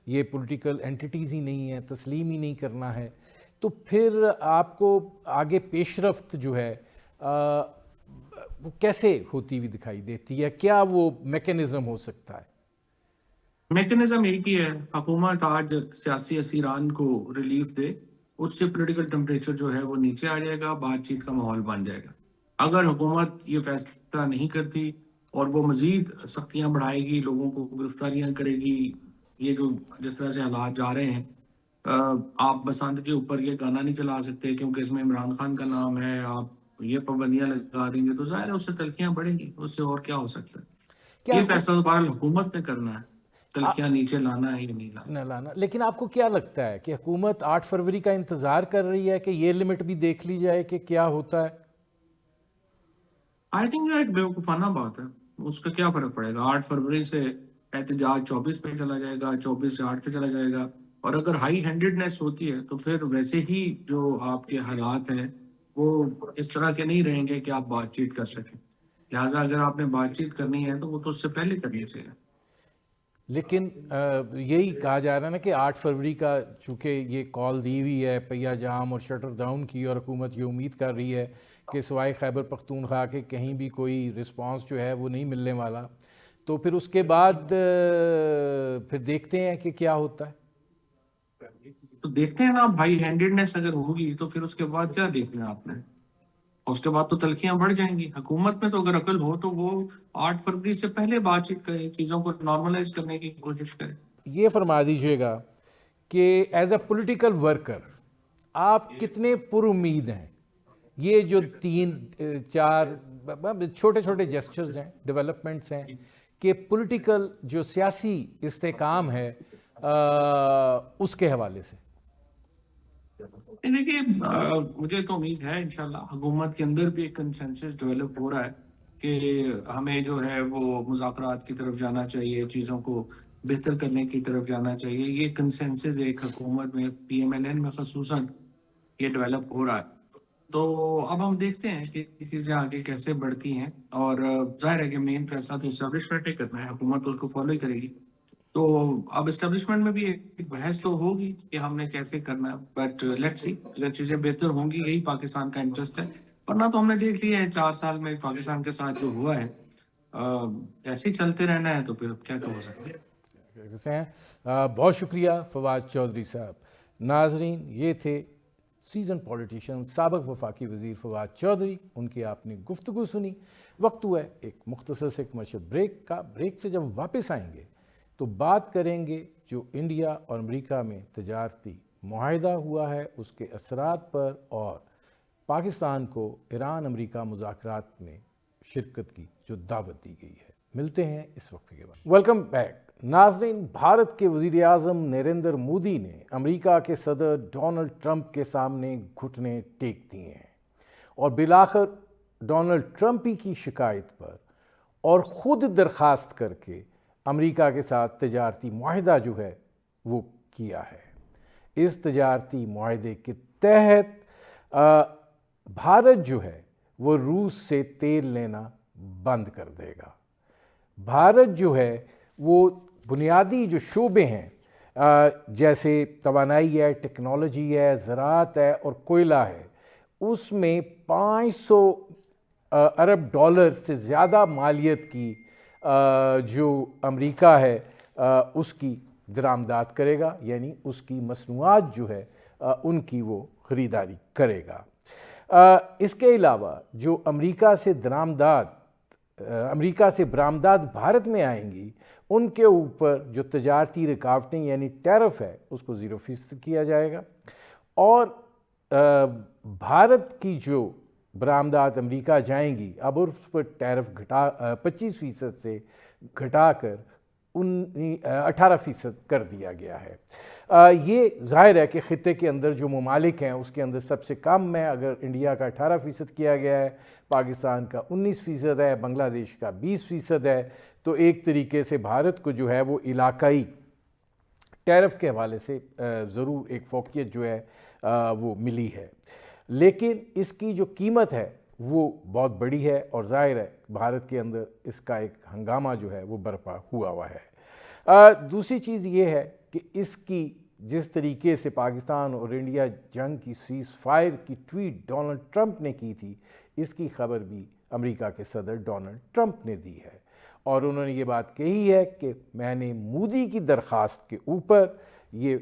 یہ پولیٹیکل اینٹیٹیز ہی نہیں ہیں، تسلیم ہی نہیں کرنا ہے، تو پھر آپ کو آگے پیش رفت جو ہے وہ کیسے ہوتی ہوئی دکھائی دیتی ہے؟ کیا وہ میکینزم ہو سکتا ہے؟ میکنزم ایک ہی ہے، حکومت آج سیاسی اسیران کو ریلیف دے، اس سے پولیٹیکل ٹمپریچر جو ہے وہ نیچے آ جائے گا، بات چیت کا ماحول بن جائے گا. اگر حکومت یہ فیصلہ نہیں کرتی اور وہ مزید سختیاں بڑھائے گی، لوگوں کو گرفتاریاں کرے گی، یہ جو جس طرح سے حالات جا رہے ہیں، آپ بسنت کے اوپر یہ گانا نہیں چلا سکتے کیونکہ اس میں عمران خان کا نام ہے، آپ یہ پابندیاں لگا دیں گے تو ظاہر ہے اس سے تلخیاں بڑھیں گی. اس سے اور کیا ہو سکتا ہے؟ کیا یہ فیصلہ تو بہرحال حکومت نے کرنا ہے. तलखियां नीचे लाना है या नहीं लाना। न लाना, लेकिन आपको क्या लगता है कि हुकूमत 8 फरवरी का इंतज़ार कर रही है कि ये लिमिट भी देख ली जाए कि क्या होता है? आई थिंक ये एक बेवकूफाना बात है, उसका क्या फर्क पड़ेगा। 8 फरवरी से एहतजाज 24 पे चला जाएगा, 24 से 8 पे चला जाएगा। और अगर हाई हैंडेडनेस होती है तो फिर वैसे ही जो आपके हालात हैं वो इस तरह के नहीं रहेंगे कि आप बातचीत कर सकें। लिहाजा अगर आपने बातचीत करनी है तो वो तो उससे पहले करनी चाहिए। लेकिन यही कहा जा रहा है ना कि 8 फरवरी का चूँकि ये कॉल दी हुई है पहिया जाम और शटर डाउन की, और हुकूमत ये उम्मीद कर रही है कि सिवाय खैबर पख्तूनख्वा के कहीं भी कोई रिस्पांस जो है वो नहीं मिलने वाला, तो फिर उसके बाद फिर देखते हैं कि क्या होता है। तो देखते हैं ना, भाई हैंडेडनेस अगर होगी तो फिर उसके बाद क्या देखना है आपने। और उसके बाद तो तलखियां बढ़ जाएंगी। हुकूमत में तो अगर अकल हो तो वो 8 फरवरी से पहले बातचीत करे, चीजों को नॉर्मलाइज करने की कोशिश करे। ये फरमा दीजिएगा कि एज अ पॉलिटिकल वर्कर आप कितने पुरुमीद हैं ये जो 3-4 छोटे छोटे जेस्चर्स हैं, डेवलपमेंट्स हैं, कि पॉलिटिकल जो सियासी इस्तेकाम है उसके हवाले से? नहीं, देखिए, मुझे तो उम्मीद है इंशाल्लाह हुकूमत के अंदर भी एक कंसेंसस डेवलप हो रहा है कि हमें जो है वो मुज़ाकरात की तरफ जाना चाहिए, चीज़ों को बेहतर करने की तरफ जाना चाहिए। ये कंसेंसस एक हुकूमत में, पीएमएलएन में खसूसन ये डेवलप हो रहा है। तो अब हम देखते हैं कि चीज़ें आगे कैसे बढ़ती हैं। और जाहिर है कि मेन फैसला तो इस्टेब्लिशमेंट ही करना है, हुकूमत उसको फॉलो ही करेगी। तो अब एस्टेब्लिशमेंट में भी एक बहस तो होगी कि हमने कैसे करना है, बट लेट्स सी, अगर चीजें बेहतर होंगी यही पाकिस्तान का इंटरेस्ट है। वरना तो हमने देख लिया है 4 साल में पाकिस्तान के साथ जो हुआ है, ऐसे ही चलते रहना है तो फिर अब क्या हो सकता है। कहते हैं बहुत शुक्रिया फवाद चौधरी साहब। नाजरीन, ये थे सीजन पॉलिटिशियन साबिक वफाकी वज़ीर फवाद चौधरी, उनकी आपने गुफ्तगू सुनी। वक्त हुआ है एक मुख्तसर से कमर्शियल ब्रेक का। ब्रेक से जब वापस आएंगे तो बात करेंगे जो इंडिया और अमेरिका में तजारती मुआहिदा हुआ है उसके असरात पर, और पाकिस्तान को ईरान अमेरिका मुज़ाकरात में शिरकत की जो दावत दी गई है। मिलते हैं इस वक्त के बाद। वेलकम बैक नाज़रीन। भारत के वज़ीर आज़म नरेंद्र मोदी ने अमेरिका के सदर डोनाल्ड ट्रंप के सामने घुटने टेक दिए हैं और बिलाखिर डोनाल्ड ट्रंप ही की शिकायत पर और ख़ुद दरख्वास्त करके अमेरिका के साथ तजारती मुआहिदा जो है वो किया है। इस तजारती मुआहिदे के तहत भारत जो है वो रूस से तेल लेना बंद कर देगा। भारत जो है वो बुनियादी जो शोबे हैं जैसे तवानाई है, टेक्नोलॉजी है, ज़राअत है और कोयला है, उसमें 500 अरब डॉलर से ज़्यादा मालियत की जो अमेरिका है उसकी दरामदात करेगा, यानी उसकी मसनूआत जो है उनकी वो ख़रीदारी करेगा। इसके अलावा जो अमेरिका से बरामदात भारत में आएंगी उनके ऊपर जो तजारती रुकावटें यानी टैरिफ है उसको 0% किया जाएगा, और भारत की जो बरामदात अमेरिका जाएंगी अब उस पर टैरिफ 25% से घटाकर 18% कर दिया गया है। ये ज़ाहिर है कि ख़ित्ते के अंदर जो ममालिक हैं उसके अंदर सबसे कम है। अगर इंडिया का 18% किया गया है, पाकिस्तान का 19% है, बांग्लादेश का 20% है, तो एक तरीके से भारत को जो है वो इलाकाई टैरिफ के हवाले से ज़रूर एक फ़ौक़ियत जो है वो मिली है। लेकिन इसकी जो कीमत है वो बहुत बड़ी है और ज़ाहिर है भारत के अंदर इसका एक हंगामा जो है वो बर्पा हुआ है। दूसरी चीज़ ये है कि इसकी जिस तरीके से पाकिस्तान और इंडिया जंग की सीज़ फायर की ट्वीट डोनाल्ड ट्रंप ने की थी, इसकी खबर भी अमेरिका के सदर डोनाल्ड ट्रंप ने दी है और उन्होंने ये बात कही है कि मैंने मोदी की दरख्वास्त के ऊपर ये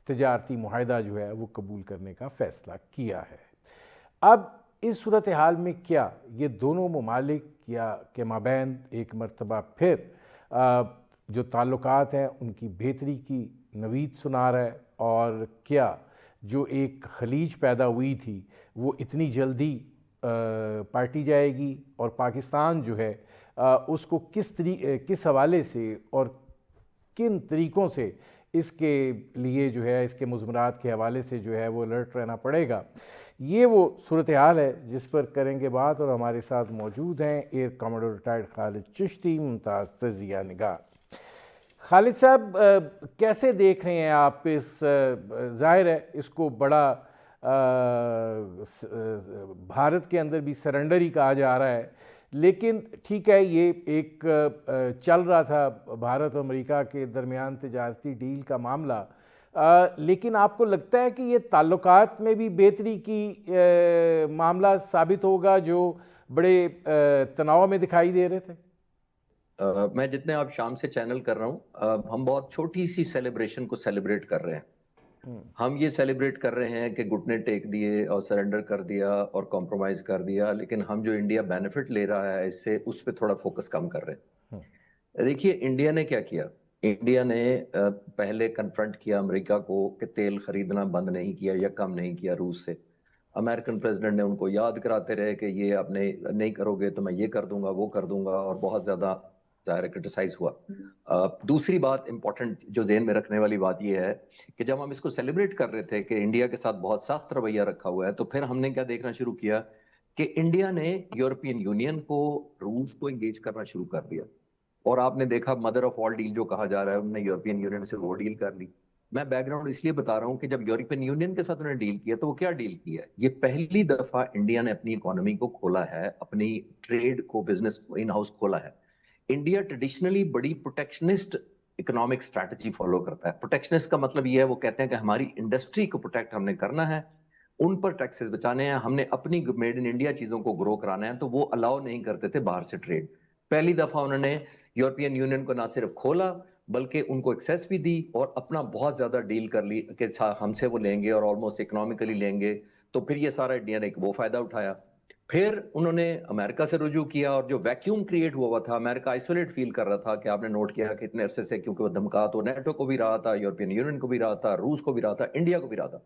तजारती मुआहिदा जो है वो कबूल करने का फ़ैसला किया है। अब इस सूरत हाल में क्या ये दोनों ममालिक या के माबैन एक मरतबा फिर जो ताल्लुकात हैं उनकी बेहतरी की नवीद सुना रहा है, और क्या जो एक खलीज पैदा हुई थी वो इतनी जल्दी पार्टी जाएगी और पाकिस्तान जो है उसको किस हवाले से और کن طریقوں سے اس کے لیے جو ہے اس کے مضمرات کے حوالے سے جو ہے وہ الرٹ رہنا پڑے گا. یہ وہ صورتحال ہے جس پر کریں گے بات, اور ہمارے ساتھ موجود ہیں ایئر کاموڈور ریٹائرڈ خالد چشتی, ممتاز تجزیہ نگار. خالد صاحب, کیسے دیکھ رہے ہیں آپ اس, ظاہر ہے اس کو بڑا بھارت کے اندر بھی سرنڈر ہی کہا جا رہا ہے, لیکن ٹھیک ہے یہ ایک چل رہا تھا بھارت اور امریکہ کے درمیان تجارتی ڈیل کا معاملہ, لیکن آپ کو لگتا ہے کہ یہ تعلقات میں بھی بہتری کی معاملہ ثابت ہوگا جو بڑے تناؤ میں دکھائی دے رہے تھے؟ میں جتنے آپ شام سے چینل کر رہا ہوں, ہم بہت چھوٹی سی سیلیبریشن کو سیلیبریٹ کر رہے ہیں. ہم یہ سیلیبریٹ کر رہے ہیں کہ گھٹنے ٹیک دیے اور سرنڈر کر دیا اور کمپرومائز کر دیا, لیکن ہم جو انڈیا بینیفٹ لے رہا ہے اس سے, اس پہ تھوڑا فوکس کم کر رہے ہیں. دیکھیے انڈیا نے کیا کیا, انڈیا نے پہلے کنفرنٹ کیا امریکہ کو کہ تیل خریدنا بند نہیں کیا یا کم نہیں کیا روس سے. امریکن پریزیڈنٹ نے ان کو یاد کراتے رہے کہ یہ آپ نے نہیں کرو گے تو میں یہ کر دوں گا وہ کر دوں گا, اور بہت زیادہ ظاہر کرٹیسائز ہوا. دوسری بات امپورٹنٹ جو ذہن میں رکھنے والی بات یہ ہے کہ جب ہم اس کو سیلیبریٹ کر رہے تھے کہ انڈیا کے ساتھ بہت سخت رویہ رکھا ہوا ہے, تو پھر ہم نے کیا دیکھنا شروع کیا کہ انڈیا نے یورپین یونین کو, روس کو انگیج کرنا شروع کر دیا. اور آپ نے دیکھا مدر آف آل ڈیل جو کہا جا رہا ہے, انہوں نے یورپین یونین سے وہ ڈیل کر لی. میں بیک گراؤنڈ اس لیے بتا رہا ہوں کہ جب یورپین یونین کے ساتھ انہوں نے ڈیل کیا تو وہ کیا ڈیل کیا ہے, یہ پہلی دفعہ انڈیا نے اپنی اکانومی کو کھولا ہے, اپنی ٹریڈ کو, بزنس کو ان ہاؤس کھولا ہے. انڈیا ٹریڈیشنلی بڑی پروٹیکشنسٹ اکنامک اسٹریٹجی فالو کرتا ہے. پروٹیکشنسٹ کا مطلب یہ ہے, وہ کہتے ہیں کہ ہماری انڈسٹری کو پروٹیکٹ ہم نے کرنا ہے, ان پر ٹیکسز بچانے ہیں, ہم نے اپنی میڈ ان انڈیا چیزوں کو گرو کرانا ہے, تو وہ الاؤ نہیں کرتے تھے باہر سے ٹریڈ. پہلی دفعہ انہوں نے یورپین یونین کو نہ صرف کھولا بلکہ ان کو ایکسیس بھی دی, اور اپنا بہت زیادہ ڈیل کر لی کہ ہم سے وہ لیں گے اور آلموسٹ اکنامکلی لیں گے. تو پھر یہ سارا انڈیا نے وہ فائدہ اٹھایا. پھر انہوں نے امریکہ سے رجوع کیا, اور جو ویکیوم کریٹ ہوا تھا, امریکہ آئسولیٹ فیل کر رہا تھا, کہ آپ نے نوٹ کیا کہ اتنے عرصے سے, کیونکہ وہ دھمکا تو نیٹو کو بھی رہا تھا, یورپین یونین کو بھی رہا تھا, روس کو بھی رہا تھا, انڈیا کو بھی رہا تھا.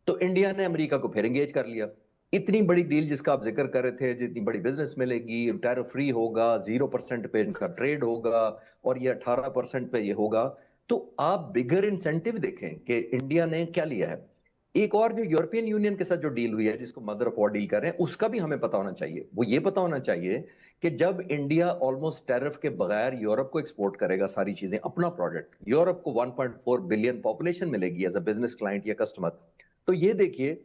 تو انڈیا نے امریکہ کو پھر انگیج کر لیا. اتنی بڑی ڈیل جس کا آپ ذکر کر رہے تھے, جتنی بڑی بزنس ملے گی, ٹیرف فری ہوگا, 0% پہ ان کا ٹریڈ ہوگا, اور یہ 18% پہ یہ ہوگا. تو آپ بگر انسینٹیو دیکھیں کہ انڈیا نے کیا لیا ہے. ایک اور جو یورپین یونین کے ساتھ جو ڈیل ہوئی ہے, جس کو مدر آف آل ڈیل کر رہے ہیں, اس کا بھی ہمیں پتا ہونا چاہیے. وہ یہ پتا ہونا چاہیے کہ جب انڈیا آلموسٹ ٹیرف کے بغیر یورپ کو ایکسپورٹ کرے گا ساری چیزیں, اپنا پروڈکٹ, یورپ کو 1.4 بلین پاپولیشن ملے گی ایز اے بزنس کلائنٹ یا کسٹمر. تو یہ دیکھیے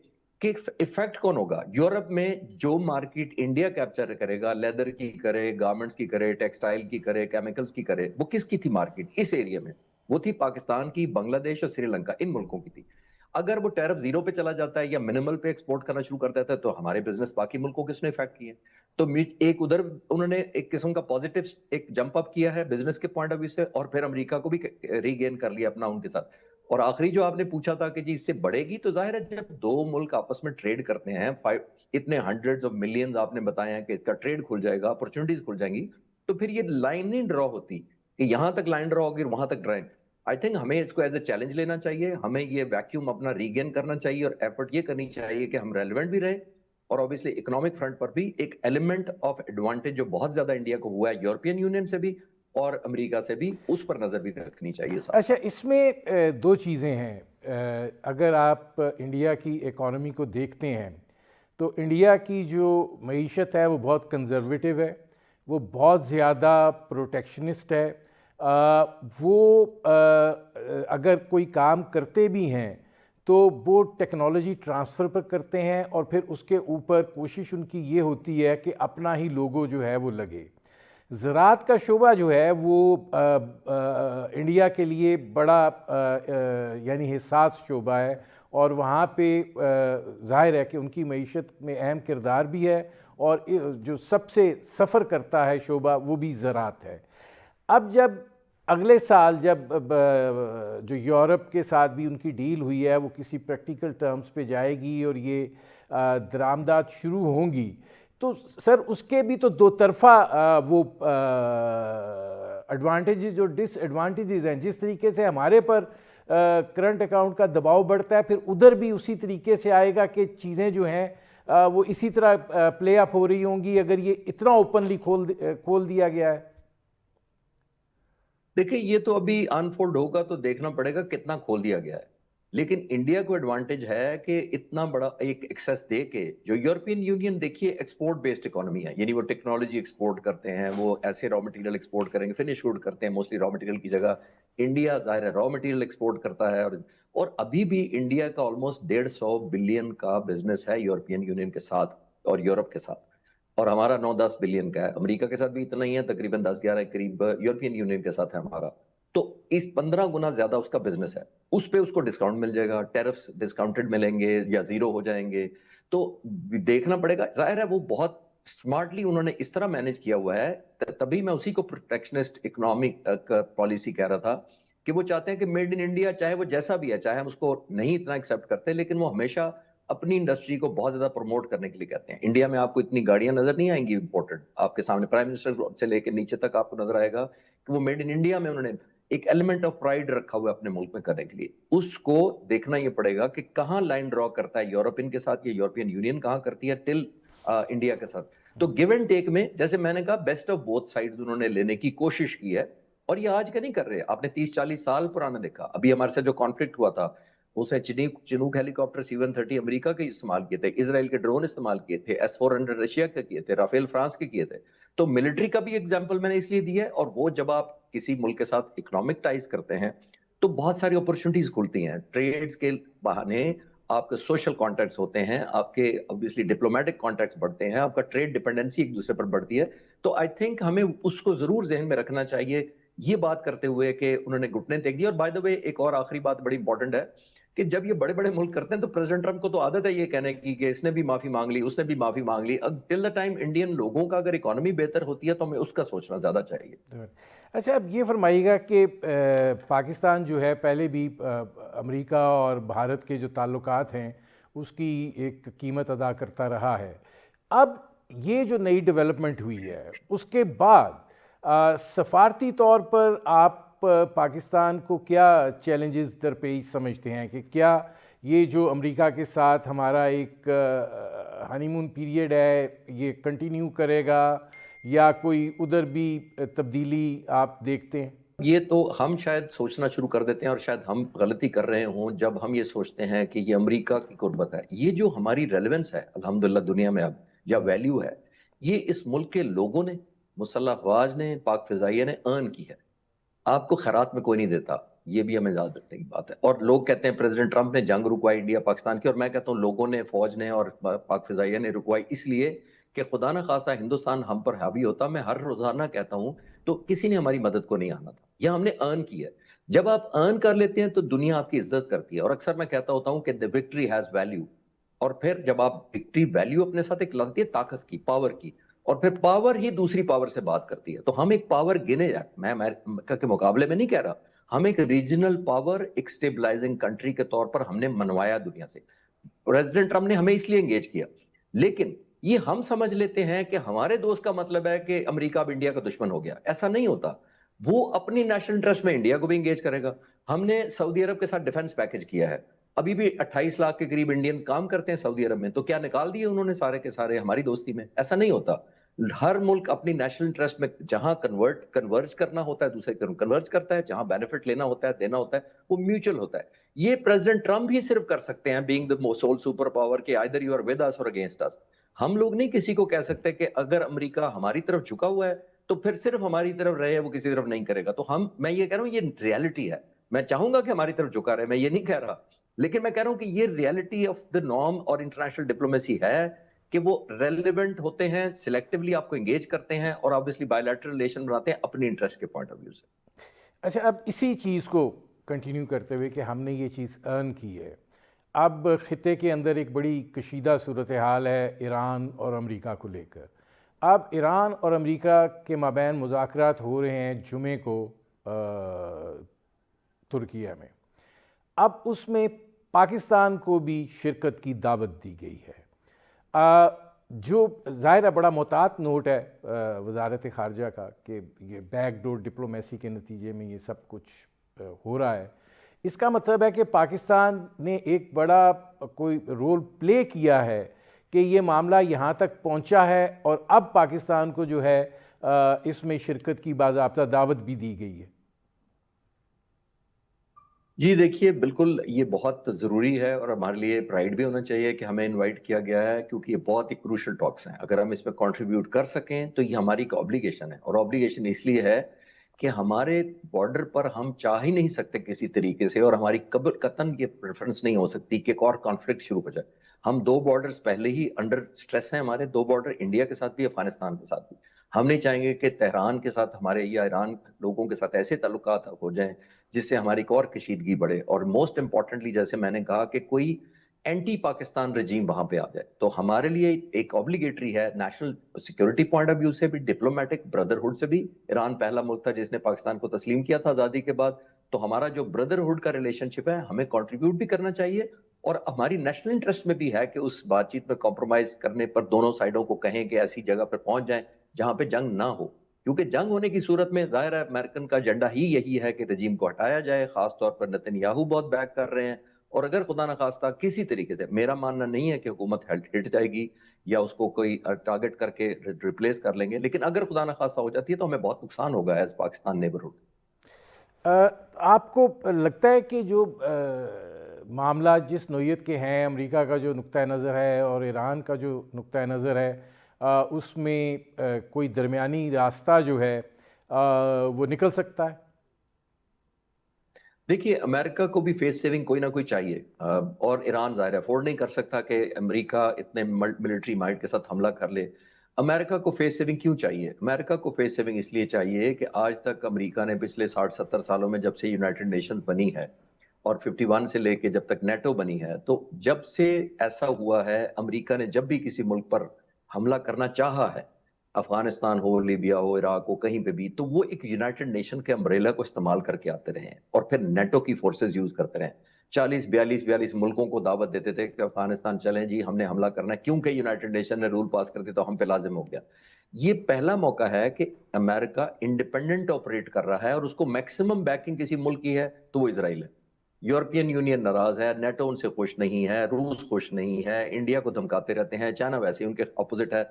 کہ ایفیکٹ کون ہوگا. یورپ میں جو مارکیٹ انڈیا کیپچر کرے گا, لیدر کی کرے, گارمنٹس کی کرے, ٹیکسٹائل کی کرے, کیمیکلز کی کرے, وہ کس کی تھی مارکیٹ اس ایریا میں؟ وہ تھی پاکستان کی, بنگلہ دیش اور سری لنکا, ان ملکوں کی تھی. اگر وہ ٹیرف 0 پہ چلا جاتا ہے یا منیمل پہ ایکسپورٹ کرنا شروع کر دیتا ہے, تو ہمارے بزنس باقی ملکوں کے اس نے افیکٹ کیے. تو ایک ادھر انہوں نے ایک قسم کا پازیٹیو ایک جمپ اپ کیا ہے بزنس کے پوائنٹ آف ویو سے, اور پھر امریکہ کو بھی ری گین کر لیا اپنا ان کے ساتھ. اور آخری جو آپ نے پوچھا تھا کہ جی اس سے بڑھے گی, تو ظاہر ہے جب دو ملک آپس میں ٹریڈ کرتے ہیں, اتنے ہنڈریڈز آف ملینز آپ نے بتایا ہیں کہ اس کا ٹریڈ کھل جائے گا, اپرچونٹیز کھل جائیں گی, تو پھر یہ لائن نہیں ڈرا ہوتی کہ یہاں تک لائن ڈرا ہوگی اور وہاں تک ڈرائنگ. آئی تھنک ہمیں اس کو ایز اے چیلنج لینا چاہیے, ہمیں یہ ویکیوم اپنا ریگین کرنا چاہیے, اور ایفرٹ یہ کرنی چاہیے کہ ہم ریلیونٹ بھی رہے, اور obviously اکنامک فرنٹ پر بھی ایک ایلیمنٹ آف ایڈوانٹیج جو بہت زیادہ انڈیا کو ہوا ہے یورپین یونین سے بھی اور امریکہ سے بھی, اس پر نظر بھی رکھنی چاہیے. اچھا, اس میں دو چیزیں ہیں. اگر آپ انڈیا کی اکانومی کو دیکھتے ہیں تو انڈیا کی جو معیشت ہے وہ بہت کنزرویٹو ہے, وہ بہت زیادہ پروٹیکشنسٹ ہے. وہ اگر کوئی کام کرتے بھی ہیں تو وہ ٹیکنالوجی ٹرانسفر پر کرتے ہیں, اور پھر اس کے اوپر کوشش ان کی یہ ہوتی ہے کہ اپنا ہی لوگو جو ہے وہ لگے. زراعت کا شعبہ جو ہے وہ انڈیا کے لیے بڑا یعنی حساس شعبہ ہے, اور وہاں پہ ظاہر ہے کہ ان کی معیشت میں اہم کردار بھی ہے, اور جو سب سے سفر کرتا ہے شعبہ وہ بھی زراعت ہے. اب جب اگلے سال جب جو یورپ کے ساتھ بھی ان کی ڈیل ہوئی ہے وہ کسی پریکٹیکل ٹرمز پہ جائے گی اور یہ درآمدات شروع ہوں گی, تو سر اس کے بھی تو دو طرفہ وہ ایڈوانٹیجز اور ڈس ایڈوانٹیجز ہیں. جس طریقے سے ہمارے پر کرنٹ اکاؤنٹ کا دباؤ بڑھتا ہے, پھر ادھر بھی اسی طریقے سے آئے گا کہ چیزیں جو ہیں وہ اسی طرح پلے اپ ہو رہی ہوں گی اگر یہ اتنا اوپنلی کھول دیا گیا ہے. देखिए ये तो अभी अनफोल्ड होगा तो देखना पड़ेगा कितना खोल दिया गया है, लेकिन इंडिया को एडवांटेज है कि इतना बड़ा एक एक्सेस दे के, जो यूरोपियन यूनियन देखिए एक्सपोर्ट बेस्ड इकोनॉमी है, यानी वो टेक्नोलॉजी एक्सपोर्ट करते हैं, वो ऐसे रॉ मटेरियल एक्सपोर्ट करेंगे, फिनिश गुड करते हैं मोस्टली रॉ मटेरियल की जगह। इंडिया जाहिर है रॉ मटेरियल एक्सपोर्ट करता है, और अभी भी इंडिया का ऑलमोस्ट 150 बिलियन का बिजनेस है यूरोपियन यूनियन के साथ और यूरोप के साथ, और हमारा 9-10 बिलियन का है। अमेरिका के साथ भी इतना ही है, तकरीबन 10-11 करीब यूरोपियन यूनियन के साथ है हमारा। तो इस 15 गुना ज्यादा उसका बिजनेस है, उस पे उसको डिस्काउंट मिल जाएगा, टैरिफ्स डिस्काउंटेड मिलेंगे या जीरो हो जाएंगे। तो देखना पड़ेगा, जाहिर है वो बहुत स्मार्टली उन्होंने इस तरह मैनेज किया हुआ है, तभी मैं उसी को प्रोटेक्शनिस्ट इकोनॉमिक पॉलिसी कह रहा था कि वो चाहते हैं कि मेड इन इंडिया, चाहे वो जैसा भी है, चाहे हम उसको नहीं इतना एक्सेप्ट करते, लेकिन वो हमेशा अपनी इंडस्ट्री को बहुत ज्यादा प्रमोट करने के लिए कहते हैं। इंडिया में आपको इतनी गाड़ियां नजर नहीं आएंगी इंपोर्टेड, आपके सामने प्राइम मिनिस्टर से लेकर नीचे तक आपको नजर आएगा कि वो मेड इन इंडिया में उन्होंने एक एलिमेंट ऑफ प्राइड रखा हुआ है अपने मुल्क में करने के लिए। उसको देखना ये पड़ेगा कि कहाँ लाइन ड्रॉ करता है यूरोपियन के साथ, या यूरोपियन यूनियन कहाँ करती है टिल इंडिया के साथ। तो गिव एंड टेक में, जैसे मैंने कहा, बेस्ट ऑफ बोथ साइड्स उन्होंने लेने की कोशिश की है, और ये आज का नहीं कर रहे, आपने 30-40 साल पुराना देखा। अभी हमारे साथ जो कॉन्फ्लिक्ट हुआ था, उसने चिनूक हेलीकॉप्टर C-130 अमेरिका के इस्तेमाल किए थे, इसराइल के ड्रोन इस्तेमाल किए थे, S-400 रशिया के किए थे, राफेल फ्रांस के किए थे। तो मिलिट्री का भी एग्जांपल मैंने इसलिए दिया है, और वो जब आप किसी मुल्क के साथ इकोनॉमिक टाइज करते हैं तो बहुत सारी अपॉर्चुनिटीज खुलती हैं, ट्रेड्स के बहाने आपके सोशल कॉन्टैक्ट्स होते हैं, आपके ऑब्वियसली डिप्लोमेटिक कॉन्टैक्ट्स बढ़ते हैं, आपका ट्रेड डिपेंडेंसी एक दूसरे पर बढ़ती है। तो आई थिंक हमें उसको जरूर जहन में रखना चाहिए, ये बात करते हुए कि उन्होंने घुटने टेक दिए। और बाय द वे एक और आखिरी बात बड़ी इंपॉर्टेंट है कि जब ये बड़े बड़े मुल्क करते हैं तो प्रेसिडेंट ट्रंप को तो आदत है ये कहने की कि इसने भी माफी मांग ली, उसने भी माफी मांग ली। अब टिल द टाइम इंडियन लोगों का अगर इकोनॉमी बेहतर होती है तो हमें उसका सोचना ज्यादा चाहिए। अच्छा, अब ये फरमाइएगा कि पाकिस्तान जो है पहले भी अमेरिका और भारत के जो ताल्लुकात हैं उसकी एक कीमत अदा करता रहा है। अब ये जो नई डेवलपमेंट हुई है उसके बाद सफारती तौर पर आप पाकिस्तान को क्या चैलेंजेस दरपेश समझते हैं कि क्या ये जो अमेरिका के साथ हमारा एक हनीमून पीरियड है ये कंटिन्यू करेगा, या कोई उधर भी तब्दीली आप देखते हैं? ये तो हम शायद सोचना शुरू कर देते हैं, और शायद हम गलती कर रहे हों जब हम ये सोचते हैं कि ये अमेरिका की कुर्बत है। ये जो हमारी रेलेवेंस है अल्हम्दुलिल्लाह दुनिया में अब, या वैल्यू है, ये इस मुल्क के लोगों ने, मुसल्लह अफवाज ने, पाक फिजाइया ने अर्न की है। आपको खैरात में कोई नहीं देता, ये भी हमें याद रखने की बात है। और लोग कहते हैं प्रेसिडेंट ट्रंप ने जंग रुकवाई इंडिया पाकिस्तान की, और मैं कहता हूँ लोगों ने, फौज ने और पाक फिजाइया ने रुकवाई इसलिए कि खुदा ना खास्ता हिंदुस्तान हम पर हावी होता, मैं हर रोजाना कहता हूँ, तो किसी ने हमारी मदद को नहीं आना था। यह हमने अर्न किया। जब आप अर्न कर लेते हैं तो दुनिया आपकी इज्जत करती है, और अक्सर मैं कहता होता हूँ कि द विक्ट्री हैज वैल्यू। और फिर जब आप विक्ट्री वैल्यू अपने साथ एक लाती है, ताकत की, पावर की, और फिर पावर ही दूसरी पावर से बात करती है। तो हम एक पावर गिने जाए, मैं अमेरिका के मुकाबले में नहीं कह रहा, हम एक रीजनल पावर, एक स्टेबलाइजिंग कंट्री के तौर पर हमने मनवाया दुनिया से। प्रेसिडेंट ट्रंप ने हमें इसलिए एंगेज किया, लेकिन ये हम समझ लेते हैं कि हमारे दोस्त का मतलब है कि अमेरिका अब इंडिया का दुश्मन हो गया। ऐसा नहीं होता। वो अपनी नेशनल इंटरेस्ट में इंडिया को भी एंगेज करेगा। हमने सऊदी अरब के साथ डिफेंस पैकेज किया है, अभी भी 28 लाख के करीब इंडियंस काम करते हैं सऊदी अरब में, तो क्या निकाल दिए उन्होंने सारे के सारे हमारी दोस्ती में? ऐसा नहीं होता। हर मुल्क अपनी नेशनल इंटरेस्ट में जहां कन्वर्ज करना होता है दूसरे कन्वर्ज करता है, जहां बेनिफिट लेना होता है, देना होता है, वो म्यूचुअल होता है। ये प्रेसिडेंट ट्रंप ही सिर्फ कर सकते हैं, being the sole super power, के either you are with us or against अस। हम लोग नहीं किसी को कह सकते कि अगर अमेरिका हमारी तरफ झुका हुआ है तो फिर सिर्फ हमारी तरफ रहे, वो किसी तरफ नहीं करेगा। तो मैं ये कह रहा हूं, ये रियलिटी है। मैं चाहूंगा कि हमारी तरफ झुका रहे, मैं ये नहीं कह रहा, लेकिन मैं कह रहा हूं कि ये रियलिटी ऑफ द नॉर्म और इंटरनेशनल डिप्लोमेसी है कि वो रेलेवेंट होते हैं, सिलेक्टिवली आपको एंगेज करते हैं, और ऑब्वियसली बायलैटरल रिलेशन बनाते हैं अपनी इंटरेस्ट के पॉइंट ऑफ व्यू से। अच्छा, अब इसी चीज़ को कंटिन्यू करते हुए कि हमने ये चीज़ अर्न की है, अब ख़ित्ते के अंदर एक बड़ी कशीदा सूरत हाल है ईरान और अमेरिका को लेकर। अब ईरान और अमेरिका के माबैन मुज़ाकरात हो रहे हैं जुमे को तुर्किया में। अब उसमें पाकिस्तान को भी शिरकत की दावत दी गई है, जो ज़ाहिर बड़ा मोहतात नोट है वज़ारत ख़ारजा का कि ये बैकडोर डिप्लोमेसी के नतीजे में ये सब कुछ हो रहा है। इसका मतलब है कि पाकिस्तान ने एक बड़ा कोई रोल प्ले किया है कि ये मामला यहाँ तक पहुँचा है, और अब पाकिस्तान को जो है इसमें शिरकत की बाज़ाब्ता दावत भी दी गई है। جی دیکھیے، بالکل یہ بہت ضروری ہے اور ہمارے لیے پرائڈ بھی ہونا چاہیے کہ ہمیں انوائٹ کیا گیا ہے، کیونکہ یہ بہت ہی کروشل ٹاکس ہیں. اگر ہم اس میں کنٹریبیوٹ کر سکیں تو یہ ہماری ایک آبلیگیشن ہے، اور آبلیگیشن اس لیے ہے کہ ہمارے بارڈر پر ہم چاہ ہی نہیں سکتے کسی طریقے سے، اور ہماری قطعاً یہ پریفرنس نہیں ہو سکتی کہ ایک اور کانفلکٹ شروع ہو جائے. ہم 2 بارڈرز پہلے ہی انڈر سٹریس ہیں، ہمارے 2 بارڈر انڈیا کے ساتھ بھی، افغانستان کے ساتھ بھی. ہم نہیں چاہیں گے کہ تہران کے ساتھ ہمارے یا ایران لوگوں کے ساتھ ایسے تعلقات ہو جائیں جس سے ہماری ایک اور کشیدگی بڑھے. اور موسٹ امپورٹنٹلی جیسے میں نے کہا کہ کوئی اینٹی پاکستان رجیم وہاں پہ آ جائے، تو ہمارے لیے ایک اوبلیگیٹری ہے national security point of view سے بھی، ڈپلومیٹک بردرہڈ سے بھی. ایران پہلا ملک تھا جس نے پاکستان کو تسلیم کیا تھا آزادی کے بعد. تو ہمارا جو بردرہڈ کا ریلیشن شپ ہے ہمیں کنٹریبیوٹ بھی کرنا چاہیے، اور ہماری نیشنل انٹرسٹ میں بھی ہے کہ اس بات چیت میں کمپرومائز کرنے پر دونوں سائڈوں کو کہیں کہ ایسی جگہ پر پہنچ جائیں جہاں پہ جنگ نہ ہو. کیونکہ جنگ ہونے کی صورت میں ظاہر ہے امریکن کا ایجنڈا ہی یہی ہے کہ رجیم کو ہٹایا جائے. خاص طور پر نتن یاہو بہت بیک کر رہے ہیں. اور اگر خدا نخواستہ کسی طریقے سے، میرا ماننا نہیں ہے کہ حکومت ہٹ جائے گی یا اس کو کوئی ٹارگٹ کر کے ریپلیس کر لیں گے، لیکن اگر خدا نخواستہ ہو جاتی ہے تو ہمیں بہت نقصان ہوگا ایز پاکستان نیبرہڈ. آپ کو لگتا ہے کہ جو معاملات جس نوعیت کے ہیں، امریکہ کا جو نقطہ نظر ہے اور ایران کا جو نقطہ نظر ہے، اس میں کوئی درمیانی راستہ جو ہے وہ نکل سکتا ہے؟ دیکھیے، امریکہ کو بھی فیس سیونگ کوئی نہ کوئی چاہیے، اور ایران ظاہر افورڈ نہیں کر سکتا کہ امریکہ اتنے ملٹری مائٹ کے ساتھ حملہ کر لے. امریکہ کو فیس سیونگ کیوں چاہیے؟ امریکہ کو فیس سیونگ اس لیے چاہیے کہ آج تک امریکہ نے پچھلے 60-70 سالوں میں، جب سے یونائٹڈ نیشن بنی ہے اور 51 سے لے کے جب تک نیٹو بنی ہے، تو جب سے ایسا ہوا ہے امریکہ نے جب بھی کسی ملک پر حملہ کرنا چاہا ہے، افغانستان ہو، لیبیا ہو، عراق ہو، کہیں پہ بھی، تو وہ ایک یونائٹڈ نیشن کے امبریلا کو استعمال کر کے آتے رہے ہیں اور پھر نیٹو کی فورسز یوز کرتے رہے ہیں. 42 ملکوں کو دعوت دیتے تھے کہ افغانستان چلیں جی، ہم نے حملہ کرنا ہے، کیونکہ یونائٹڈ نیشن نے رول پاس کر کے تو ہم پہ لازم ہو گیا. یہ پہلا موقع ہے کہ امریکہ انڈیپینڈنٹ آپریٹ کر رہا ہے، اور اس کو میکسیمم بیکنگ کسی ملک کی ہے تو وہ اسرائیل ہے. یورپین یونین ناراض ہے، نیٹو ان سے خوش نہیں ہے، روس خوش نہیں ہے، انڈیا کو دھمکاتے رہتے ہیں، چائنا ویسے ان کے اپوزٹ ہے.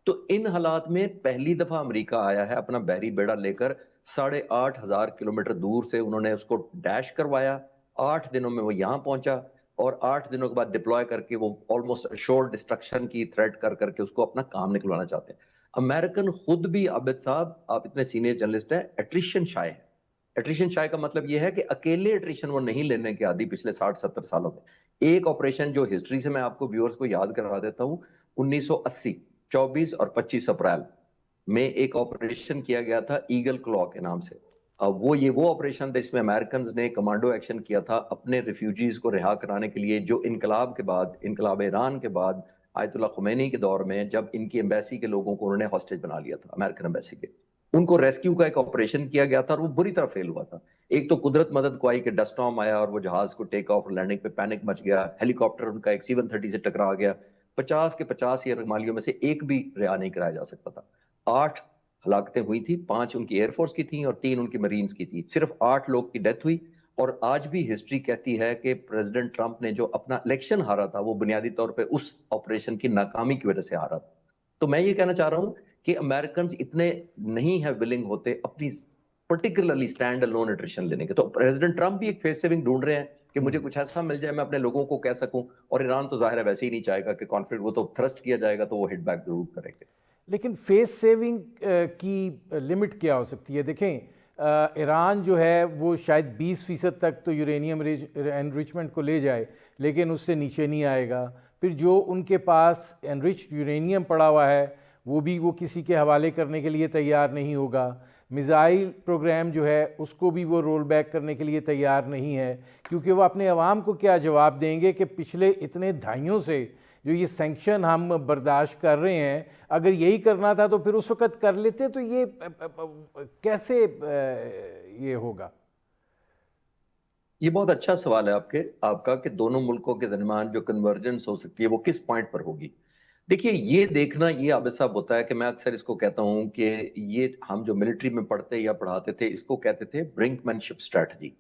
تو ان حالات میں پہلی دفعہ امریکہ آیا ہے اپنا بحری بیڑا لے کر، 8,500 کلومیٹر دور سے انہوں نے اس کو ڈیش کروایا. 8 دنوں میں وہ یہاں پہنچا، اور 8 دنوں کے بعد ڈپلوائے کر کے وہ آلموسٹ شور ڈسٹرکشن کی تھریٹ کر کر کے اس کو اپنا کام نکلوانا چاہتے ہیں. امریکن خود بھی، عابد صاحب آپ اتنے سینئر جرنلسٹ ہیں، ایٹریشن شائع ہے. ایٹریشن شائع کا مطلب یہ ہے کہ اکیلے ایٹریشن وہ نہیں لینے کے عادی پچھلے 60-70 سالوں میں. ایک آپریشن جو ہسٹری سے میں آپ کو ویورز کو یاد کروا دیتا ہوں، 1980 24 اور 25 اپریل میں ایک آپریشن کیا گیا تھا ایگل کلو کے نام سے. وہ آپریشن تھا جس میں امریکنز نے کمانڈو ایکشن کیا تھا اپنے ریفیوجیز کو رہا کرانے کے لیے، جو انقلاب کے بعد، انقلاب ایران کے بعد، آیت اللہ خمینی کے دور میں، جب ان کی ایمبیسی کے لوگوں کو انہوں نے ہاسٹیج بنا لیا تھا، امریکن ایمبیسی کے، ان کو ریسکیو کا ایک آپریشن کیا گیا تھا، اور وہ بری طرح فیل ہوا تھا. ایک تو قدرت مدد کو آئی کہ ڈسٹ اسٹارم آیا اور وہ جہاز کو ٹیک آف اور لینڈنگ پہ پینک مچ گیا، ہیلی کاپٹر ان کا ایک C-130 سے ٹکرا گیا. 50 کے 50 یرغمالیوں میں سے ایک بھی رہا نہیں کرایا جا سکتا تھا. 8 ہلاکتیں ہوئی تھی، 5 ان کی ایئر فورس کی تھیں اور 3 ان کی مرینز کی تھی. صرف 8 لوگ کی ڈیتھ ہوئی. اور آج بھی ہسٹری کہتی ہے کہ پریزیڈنٹ ٹرمپ نے جو اپنا الیکشن ہارا تھا وہ بنیادی طور پہ اس آپریشن کی ناکامی کی وجہ سے ہارا تھا. تو میں یہ کہنا چاہ رہا ہوں کہ امریکنز اتنے نہیں ہے ولنگ ہوتے اپنی پرٹیکولرلی اسٹینڈ الون ایٹریشن لینے کے. تو پریزیڈنٹ ٹرمپ بھی ایک فیس سیونگ ڈھونڈ رہے ہیں کہ مجھے کچھ ایسا مل جائے میں اپنے لوگوں کو کہہ سکوں. اور ایران تو ظاہر ہے ویسے ہی نہیں چاہے گا کہ کانفلکٹ، وہ تو تھرسٹ کیا جائے گا تو وہ ہٹ بیک ضرور کریں گے. لیکن فیس سیونگ کی لمٹ کیا ہو سکتی ہے؟ دیکھیں، ایران جو ہے وہ شاید 20% تک تو یورینیم انریچمنٹ کو لے جائے، لیکن اس سے نیچے نہیں آئے گا. پھر جو ان کے پاس انرچڈ یورینیم پڑا ہوا ہے وہ بھی وہ کسی کے حوالے کرنے کے لیے تیار نہیں ہوگا. میزائل پروگرام جو ہے اس کو بھی وہ رول بیک کرنے کے لیے تیار نہیں ہے، کیونکہ وہ اپنے عوام کو کیا جواب دیں گے کہ پچھلے اتنے دہائیوں سے جو یہ سینکشن ہم برداشت کر رہے ہیں، اگر یہی کرنا تھا تو پھر اس وقت کر لیتے. تو یہ کیسے یہ ہوگا؟ یہ بہت اچھا سوال ہے آپ کا کہ دونوں ملکوں کے درمیان جو کنورجنس ہو سکتی ہے وہ کس پوائنٹ پر ہوگی. دیکھیے، یہ دیکھنا یہ عابد صاحب ہوتا ہے کہ میں اکثر اس کو کہتا ہوں کہ یہ ہم جو ملٹری میں پڑھتے یا پڑھاتے تھے اس کو کہتے تھے برنک مین شپ اسٹریٹجی.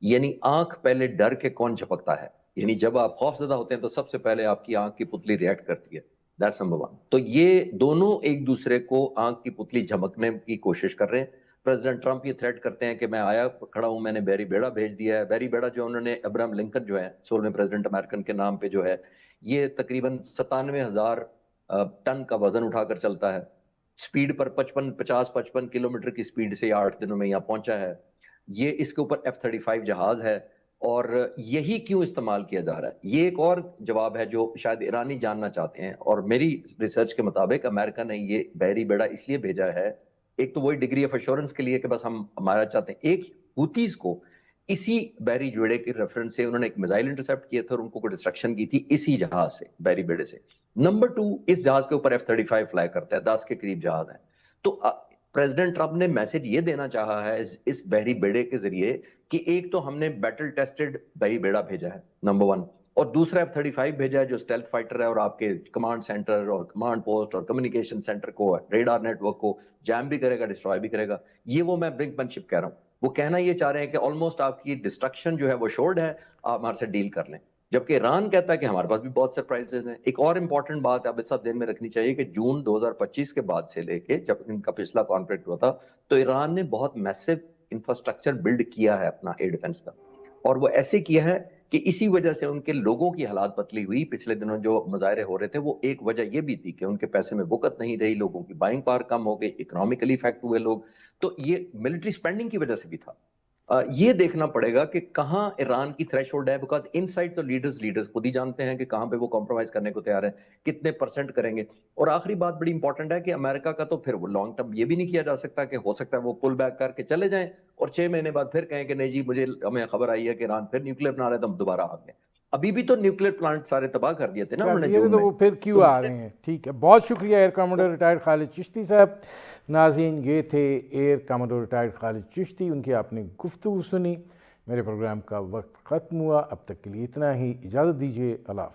یعنی آنکھ پہلے ڈر کے کون جھپکتا ہے. یعنی جب آپ خوف زدہ ہوتے ہیں تو سب سے پہلے آپ کی آنکھ کی پتلی ریئیکٹ کرتی ہے. That's number 1. تو یہ دونوں ایک دوسرے کو آنکھ کی پتلی جھمکنے کی کوشش کر رہے ہیں. प्रेसिडेंट ट्रंप ये थ्रेट करते हैं कि मैं आया खड़ा हूं, मैंने बैरी बेड़ा भेज दिया है। बैरी बेड़ा जो उन्होंने अब्राहम लिंकन जो है 16वें प्रेसिडेंट अमेरिकन के नाम पे जो है, ये तकरीबन 97,000 टन का वजन उठाकर चलता है। स्पीड पर 55 किलोमीटर की स्पीड से 8 दिनों में यहाँ पहुंचा है। ये इसके ऊपर F-35 जहाज है। और यही क्यों इस्तेमाल किया जा रहा है, ये एक और जवाब है जो शायद ईरानी जानना चाहते हैं। और मेरी रिसर्च के मुताबिक अमेरिका ने ये बहरी बेड़ा इसलिए भेजा है, एक तो वही डिग्री ऑफ एश्योरेंस के लिए कि बस हम हमारा चाहते हैं। एक हुतीज को इसी बहरी बेड़े के रेफरेंस से उन्होंने एक मिसाइल इंटरसेप्ट किए थे और उनको डिस्ट्रक्शन की थी इसी जहाज से, बहरी बेड़े से। नंबर 2, इस जहाज के ऊपर F-35 फ्लाई करता है, 10 के करीब जहाज है। तो प्रेसिडेंट ट्रंप ने मैसेज ये देना चाहा है इस बहरी बेड़े के जरिए कि एक तो हमने बैटल टेस्टेड बहरी बेड़ा भेजा है, नंबर 1, और दूसरा F-35 भेजा है जो स्टेल्थ फाइटर है और आपके कमांड सेंटर और कमांड पोस्ट और कम्युनिकेशन सेंटर को, रेडार नेटवर्क को जैम भी करेगा, डिस्ट्रॉय भी करेगा। ये वो मैं ब्रिंकमैनशिप कह रहा हूँ। वो कहना ये चाह रहे हैं कि ऑलमोस्ट आपकी डिस्ट्रक्शन जो है वो शोर्ड है, आप हमारे से डील कर लें। जबकि ईरान कहता है कि हमारे पास भी बहुत सरप्राइजेज हैं। एक और इंपॉर्टेंट बात आप इस सब ध्यान में रखनी चाहिए कि जून 2025 के बाद से लेके जब इनका पिछला कॉन्फ्लिक्ट हुआ था, तो ईरान ने बहुत मैसिव इंफ्रास्ट्रक्चर बिल्ड किया है अपना एयर डिफेंस का, और वो ऐसे किया है कि इसी वजह से उनके लोगों की हालात पतली हुई। पिछले दिनों जो मुजाहरे हो रहे थे, वो एक वजह ये भी थी कि उनके पैसे में बुकत नहीं रही, लोगों की बाइंग पावर कम हो गई, इकोनॉमिकली इफेक्ट हुए लोग। तो ये मिलिट्री स्पेंडिंग की वजह से भी था। ये देखना पड़ेगा कि कहां ईरान की थ्रेशोल्ड है, बिकॉज इनसाइड तो लीडर्स खुद ही जानते हैं कि कहां पे वो कॉम्प्रोमाइज करने को तैयार है, कितने परसेंट करेंगे। और आखिरी बात बड़ी इंपॉर्टेंट है कि अमेरिका का तो फिर वो लॉन्ग टर्म ये भी नहीं किया जा सकता कि हो सकता है वो पुल बैक करके चले जाएं और 6 महीने बाद फिर कहें कि नहीं जी हमें खबर आई है कि ईरान फिर न्यूक्लियर बना रहे तो हम दोबारा आ गए। अभी भी तो न्यूक्लियर प्लांट सारे तबाह कर दिए थे ना कर उन्होंने दिए थे, जून तो में। वो फिर क्यों आ रहे हैं। ठीक है, बहुत शुक्रिया air commander retired Khalid Chishti साहब। नाज़रीन, ये थे air commander retired Khalid Chishti, उनकी आपने गुफ्तगू सुनी। मेरे प्रोग्राम का वक्त ख़त्म हुआ, अब तक के लिए इतना ही। इजाज़त दीजिए, अल्लाह हाफ़िज़।